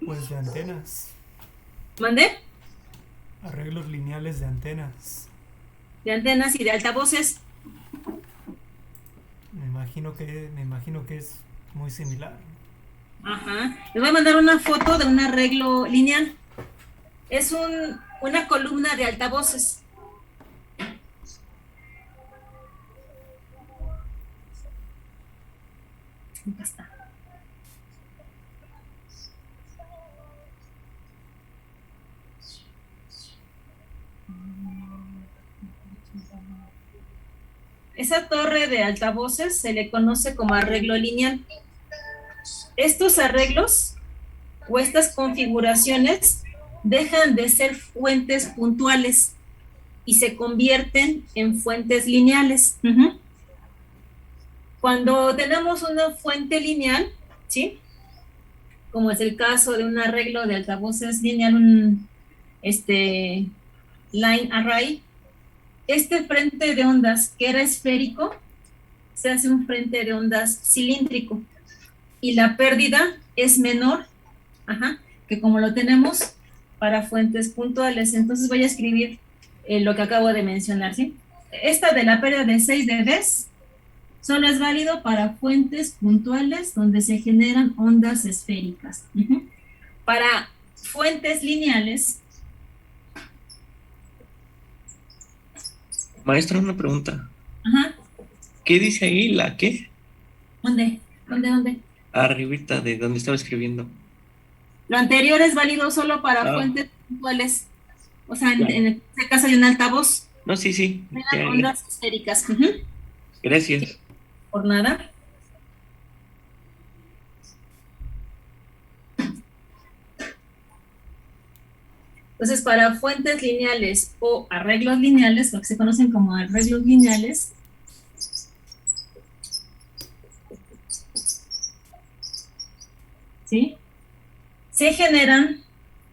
Pues de antenas. ¿Mandé? Arreglos lineales de antenas. De antenas y de altavoces. Me imagino que es muy similar. Ajá. Les voy a mandar una foto de un arreglo lineal. Es una columna de altavoces. Acá está. Esa torre de altavoces se le conoce como arreglo lineal. Estos arreglos o estas configuraciones dejan de ser fuentes puntuales y se convierten en fuentes lineales. Cuando tenemos una fuente lineal, ¿sí? Como es el caso de un arreglo de altavoces lineal, un line array, este frente de ondas que era esférico se hace un frente de ondas cilíndrico y la pérdida es menor, que como lo tenemos para fuentes puntuales. Entonces voy a escribir lo que acabo de mencionar, ¿sí? Esta de la pérdida de 6 dB solo es válido para fuentes puntuales donde se generan ondas esféricas. Para fuentes lineales. Maestra, una pregunta. Ajá. ¿Qué dice ahí? ¿La qué? ¿Dónde? Arribita de donde estaba escribiendo. Lo anterior es válido solo para fuentes puntuales. O sea, en este caso hay un altavoz. No, sí. Ondas esféricas. Gracias. Por nada. Entonces, para fuentes lineales o arreglos lineales, lo que se conocen como arreglos lineales, ¿sí? Se generan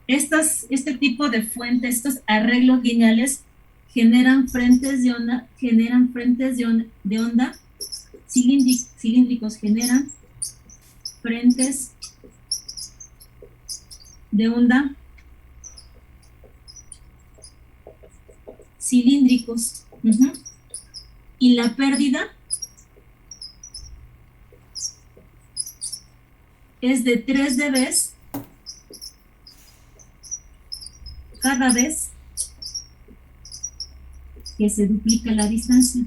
este tipo de fuentes, estos arreglos lineales generan frentes de onda, cilíndricos, generan frentes de onda cilíndricos. Y la pérdida es de 3 dB cada vez que se duplica la distancia.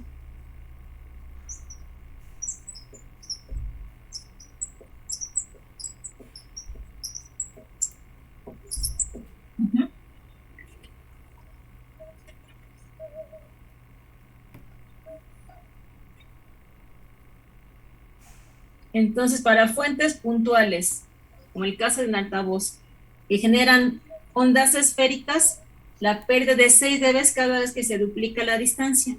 Entonces, para fuentes puntuales, como el caso de un altavoz, que generan ondas esféricas, la pérdida de 6 dB cada vez que se duplica la distancia.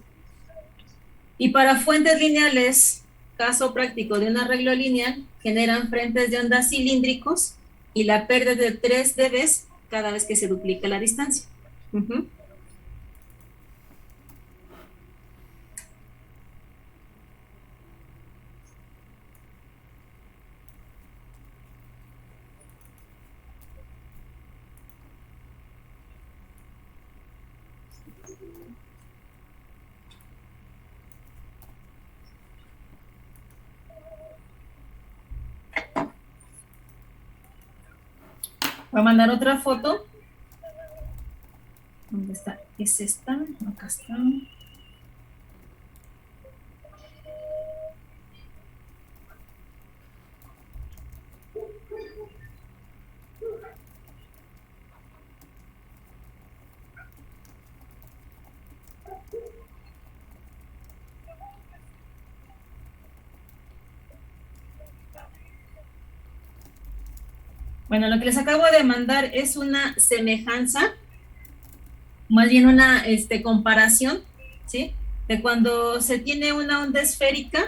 Y para fuentes lineales, caso práctico de un arreglo lineal, generan frentes de ondas cilíndricos y la pérdida de 3 dB cada vez que se duplica la distancia. Voy a mandar otra foto. ¿Dónde está? ¿Es esta? Acá está. Bueno, lo que les acabo de mandar es una semejanza, más bien una comparación, ¿sí? De cuando se tiene una onda esférica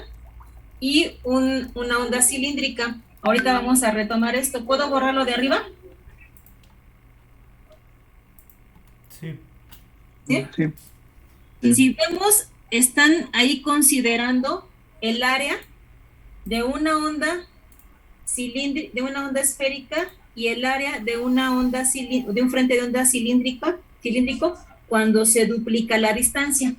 y una onda cilíndrica. Ahorita vamos a retomar esto. ¿Puedo borrarlo de arriba? Sí. ¿Sí? Sí. Si vemos, están ahí considerando el área de una onda cilíndrica, de una onda esférica, y el área de una onda de un frente de onda cilíndrico cuando se duplica la distancia.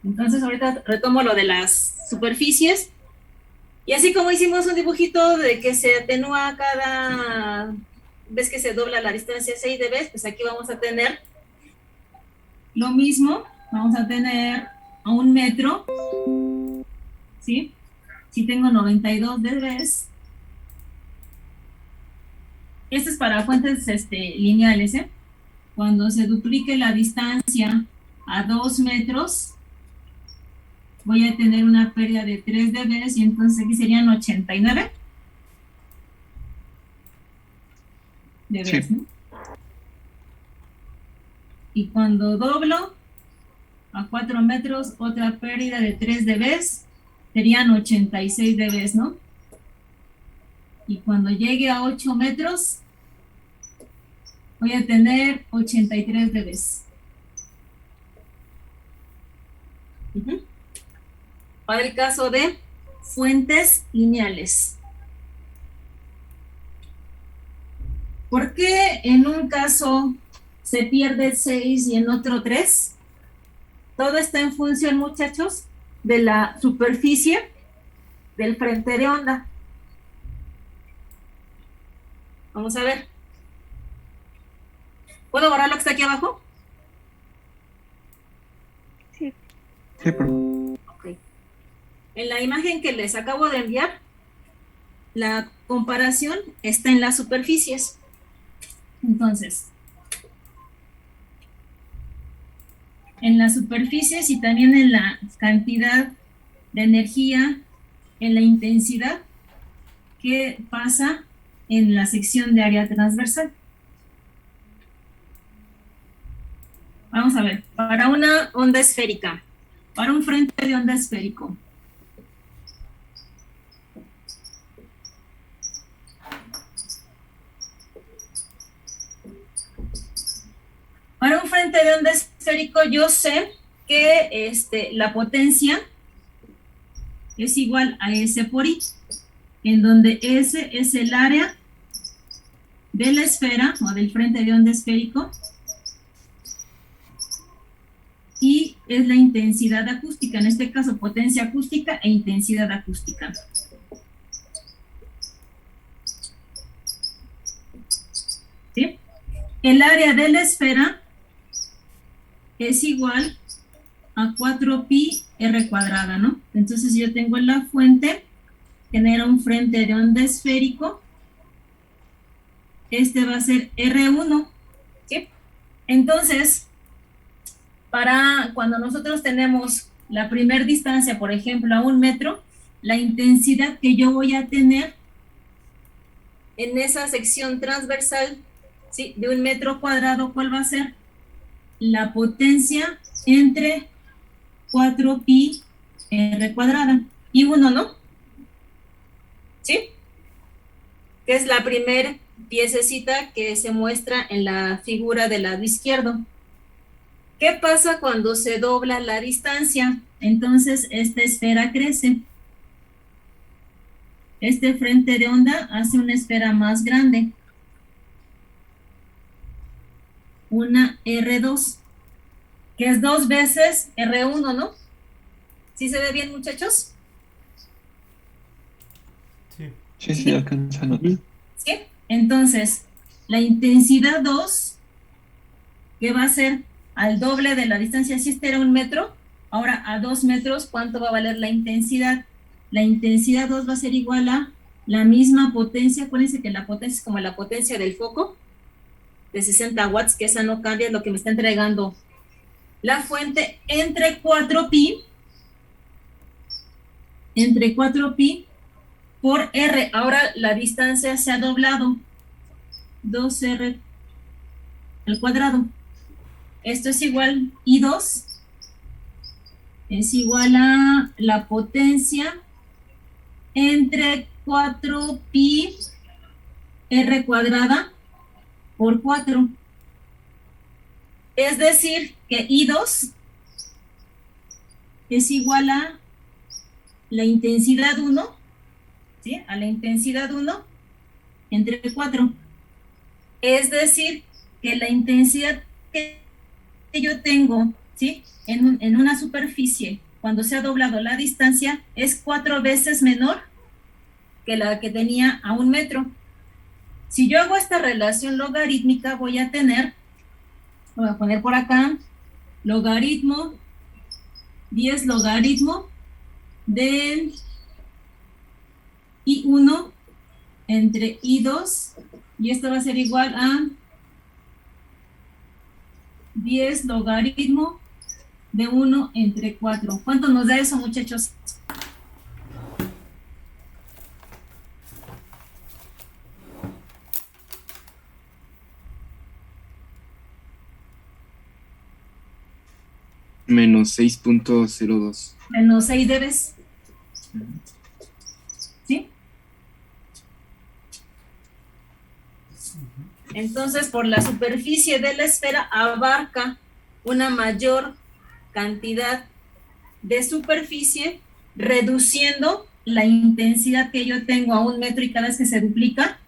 Entonces ahorita retomo lo de las superficies, y así como hicimos un dibujito de que se atenúa cada vez que se dobla la distancia 6 dB, pues aquí vamos a tener lo mismo. Vamos a tener a 1 metro, ¿sí? Si tengo 92 dB. Esto es para fuentes lineales, ¿eh? Cuando se duplique la distancia a 2 metros, voy a tener una pérdida de 3 dB, y entonces aquí serían 89 dB, Sí. ¿no? Y cuando doblo a 4 metros, otra pérdida de 3 dB, serían 86 dB, ¿no? Y cuando llegue a 8 metros, voy a tener 83 dB. Para el caso de fuentes lineales. ¿Por qué en un caso se pierde 6 y en otro 3? Todo está en función, muchachos, de la superficie del frente de onda. Vamos a ver. ¿Puedo borrar lo que está aquí abajo? Sí, por favor. Ok. En la imagen que les acabo de enviar, la comparación está en las superficies. Entonces, en las superficies y también en la cantidad de energía, en la intensidad que pasa en la sección de área transversal. Vamos a ver, para una onda esférica, para un frente de onda esférico, para un frente de onda esférico yo sé que la potencia es igual a S por I, en donde S es el área de la esfera o del frente de onda esférico y es la intensidad acústica, en este caso potencia acústica e intensidad acústica. ¿Sí? El área de la esfera es igual a 4pi r cuadrada, ¿no? Entonces yo tengo la fuente, genera un frente de onda esférico, este va a ser R1, ¿sí? Entonces, para cuando nosotros tenemos la primer distancia, por ejemplo, a 1 metro, la intensidad que yo voy a tener en esa sección transversal, ¿sí? De 1 metro cuadrado, ¿cuál va a ser? La potencia entre 4pi r cuadrada y 1, ¿no? ¿Sí? Que es la primer piececita que se muestra en la figura del lado izquierdo. ¿Qué pasa cuando se dobla la distancia? Entonces esta esfera crece. Este frente de onda hace una esfera más grande. Una R2, que es 2 veces R1, ¿no? ¿Sí se ve bien, muchachos? Sí. Sí, sí, alcanza a notar. ¿Sí? Entonces, la intensidad 2, que va a ser al doble de la distancia, si este era 1 metro, ahora a 2 metros, ¿cuánto va a valer la intensidad? La intensidad 2 va a ser igual a la misma potencia. Acuérdense que la potencia es como la potencia del foco, de 60 watts, que esa no cambia, es lo que me está entregando la fuente, entre 4pi por R. Ahora la distancia se ha doblado, 2R al cuadrado. Esto es igual, I2 es igual a la potencia entre 4pi R cuadrada por 4. Es decir, que I2 es igual a la intensidad 1, ¿sí? A la intensidad 1 entre 4. Es decir, que la intensidad que yo tengo, ¿sí? En una superficie, cuando se ha doblado la distancia, es 4 veces menor que la que tenía a 1 metro. Si yo hago esta relación logarítmica, voy a tener, voy a poner por acá, logaritmo, 10 logaritmo de I1 entre I2, y esto va a ser igual a 10 logaritmo de 1 entre 4. ¿Cuánto nos da eso, muchachos? Menos 6.02. Menos 6 dBs. ¿Sí? Entonces, por la superficie de la esfera abarca una mayor cantidad de superficie, reduciendo la intensidad que yo tengo a 1 metro, y cada vez que se duplica,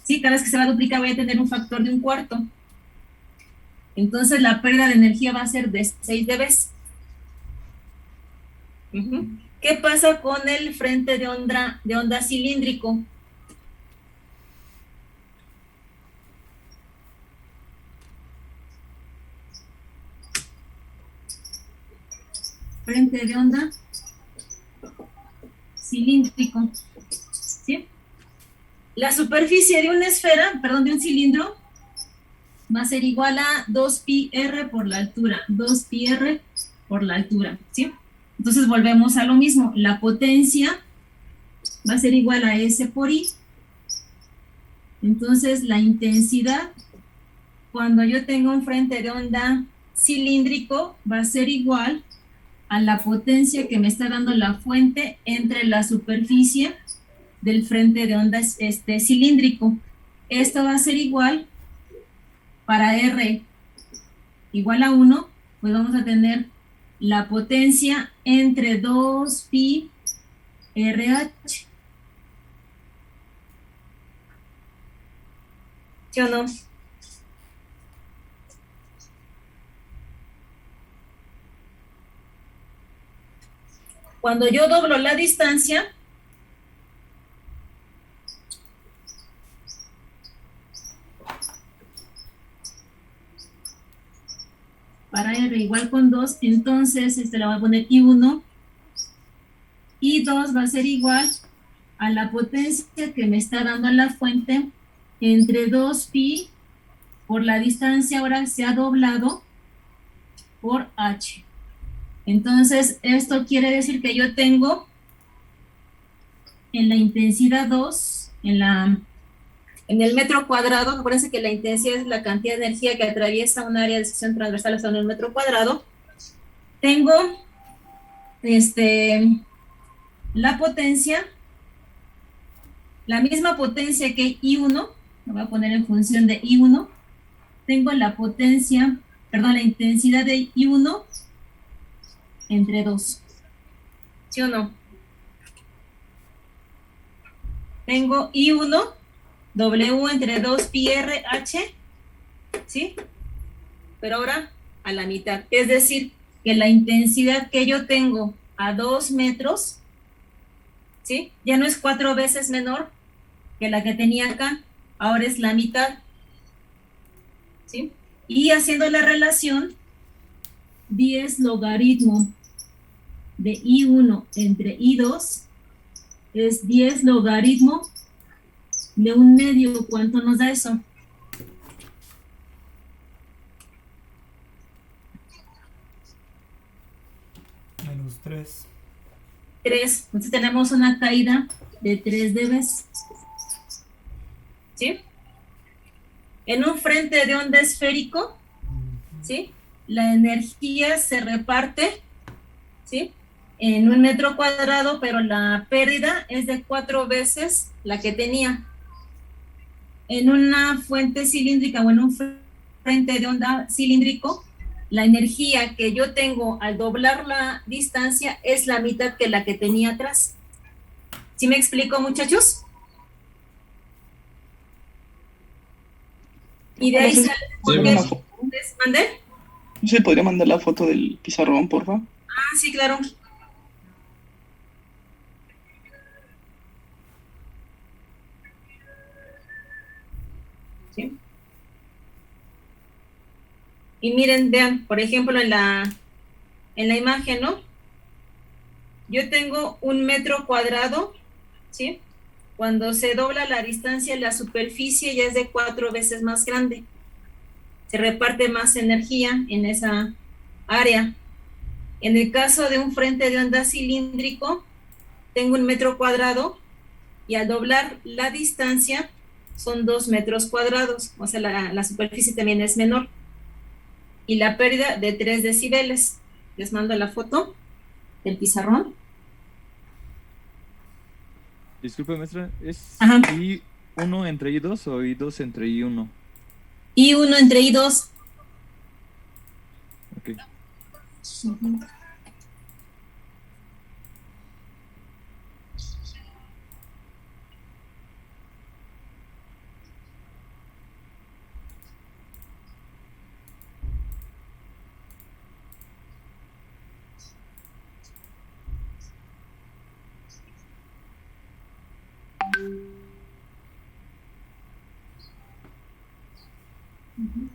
¿sí? Cada vez que se va a duplicar voy a tener un factor de 1/4. Entonces la pérdida de energía va a ser de 6 dBs. ¿Qué pasa con el frente de onda cilíndrico? Frente de onda cilíndrico, ¿sí? La superficie de una esfera, perdón, de un cilindro, va a ser igual a 2pi r por la altura, 2pi r por la altura, ¿sí? Entonces volvemos a lo mismo, la potencia va a ser igual a S por I. Entonces la intensidad, cuando yo tengo un frente de onda cilíndrico, va a ser igual a la potencia que me está dando la fuente entre la superficie del frente de onda cilíndrico. Esto va a ser igual, para R igual a 1, pues vamos a tener la potencia entre 2 pi RH. ¿Sí o no? Cuando yo doblo la distancia, para R igual con 2, entonces le voy a poner I1, I2 va a ser igual a la potencia que me está dando la fuente entre 2 pi por la distancia, ahora se ha doblado por H. Entonces, esto quiere decir que yo tengo en la intensidad 2, en el metro cuadrado, acuérdense que la intensidad es la cantidad de energía que atraviesa un área de sección transversal hasta un metro cuadrado, tengo la potencia, la misma potencia que I1, lo voy a poner en función de I1, tengo la potencia, perdón, la intensidad de I1 entre 2. ¿Sí o no? Tengo I1, W entre 2 pi R H, ¿sí? Pero ahora a la mitad. Es decir, que la intensidad que yo tengo a 2 metros, ¿sí? Ya no es 4 veces menor que la que tenía acá, ahora es la mitad, ¿sí? Y haciendo la relación, 10 logaritmo de I1 entre I2 es 10 logaritmo de 1/2. ¿Cuánto nos da eso? -3. 3. Entonces tenemos una caída de 3 dB. ¿Sí? En un frente de onda esférico, ¿sí? La energía se reparte, ¿sí? En 1 metro cuadrado, pero la pérdida es de 4 veces la que tenía. En una fuente cilíndrica o en un frente de onda cilíndrico, la energía que yo tengo al doblar la distancia es la mitad que la que tenía atrás. ¿Sí me explico, muchachos? Y de ahí sale... ¿Mandé? ¿No se podría mandar la foto del pizarrón, por favor? Ah, sí, claro. ¿Sí? Y miren, vean, por ejemplo, en la imagen, ¿no? Yo tengo 1 metro cuadrado, ¿sí? Cuando se dobla la distancia, la superficie ya es de 4 veces más grande. Se reparte más energía en esa área. En el caso de un frente de onda cilíndrico, tengo 1 metro cuadrado y al doblar la distancia son 2 metros cuadrados, o sea, la superficie también es menor. Y la pérdida de 3 decibeles. Les mando la foto del pizarrón. Disculpe, maestra, ¿es Ajá. I1 entre I2 o I2 entre I1? I1 entre I2. Ok. Uh-huh.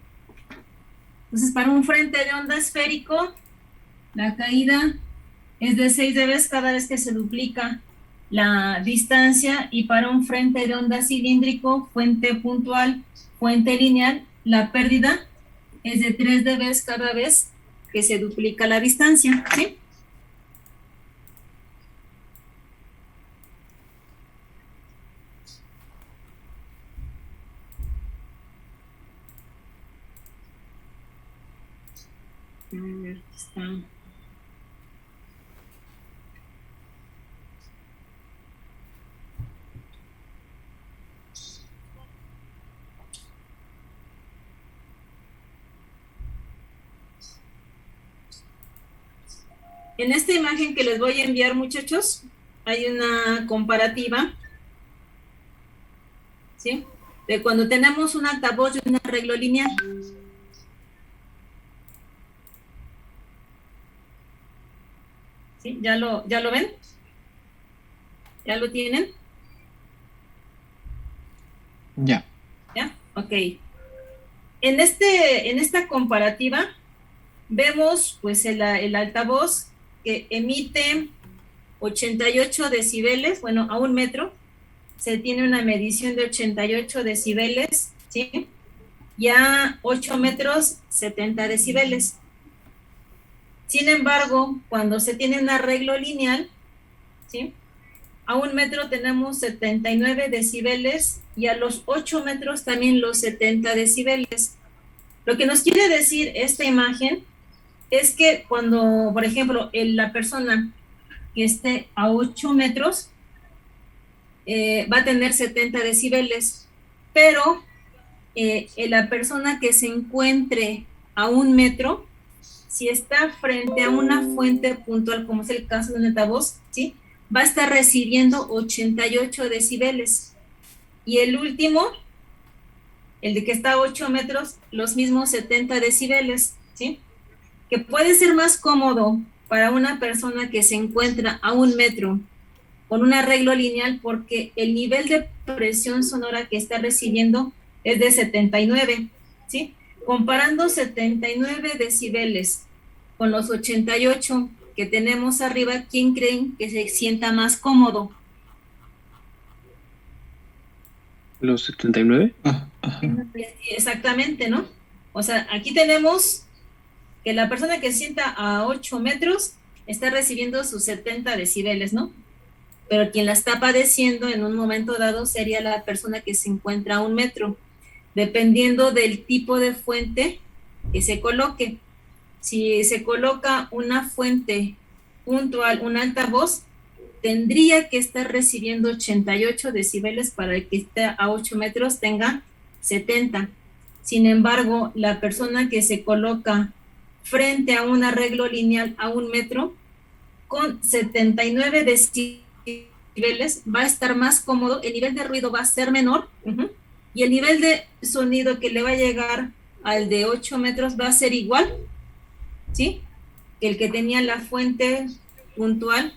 Entonces, para un frente de onda esférico, la caída es de 6 dB cada vez que se duplica la distancia, y para un frente de onda cilíndrico, fuente puntual, fuente lineal, la pérdida es de 3 dB cada vez que se duplica la distancia, ¿sí? A ver, aquí está. En esta imagen que les voy a enviar, muchachos, hay una comparativa, ¿sí? De cuando tenemos un altavoz y un arreglo lineal. ¿Sí? ¿Ya lo ven? ¿Ya lo tienen? Ya. ¿Ya? Ok. En esta comparativa vemos pues el altavoz que emite 88 decibeles, bueno, a 1 metro, se tiene una medición de 88 decibeles, ¿sí? Y a 8 metros, 70 decibeles. Sin embargo, cuando se tiene un arreglo lineal, ¿sí? A 1 metro tenemos 79 decibeles y a los 8 metros también los 70 decibeles. Lo que nos quiere decir esta imagen es que cuando, por ejemplo, la persona que esté a 8 metros va a tener 70 decibeles, pero la persona que se encuentre a 1 metro, si está frente a una fuente puntual, como es el caso de un altavoz, ¿sí? Va a estar recibiendo 88 decibeles. Y el último, el de que está a 8 metros, los mismos 70 decibeles, ¿sí? Que puede ser más cómodo para una persona que se encuentra a 1 metro con un arreglo lineal porque el nivel de presión sonora que está recibiendo es de 79, ¿sí? Comparando 79 decibeles con los 88 que tenemos arriba, ¿quién creen que se sienta más cómodo? ¿Los 79? Exactamente, ¿no? O sea, aquí tenemos que la persona que se sienta a 8 metros está recibiendo sus 70 decibeles, ¿no? Pero quien la está padeciendo en un momento dado sería la persona que se encuentra a 1 metro, dependiendo del tipo de fuente que se coloque. Si se coloca una fuente puntual, un altavoz, tendría que estar recibiendo 88 decibeles para el que esté a 8 metros tenga 70. Sin embargo, la persona que se coloca frente a un arreglo lineal a 1 metro, con 79 decibeles va a estar más cómodo, el nivel de ruido va a ser menor, y el nivel de sonido que le va a llegar al de 8 metros va a ser igual, ¿sí? Que el que tenía la fuente puntual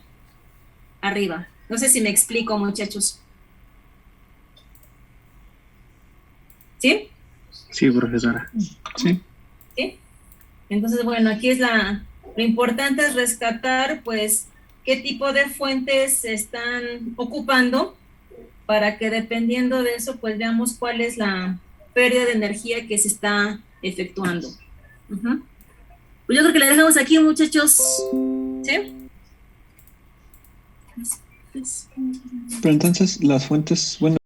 arriba. No sé si me explico, muchachos. ¿Sí? Sí, profesora. Sí. ¿Sí? Entonces, bueno, aquí es lo importante es rescatar, pues, qué tipo de fuentes se están ocupando para que dependiendo de eso, pues, veamos cuál es la pérdida de energía que se está efectuando. Pues yo creo que le dejamos aquí, muchachos. ¿Sí? Pero entonces las fuentes, bueno,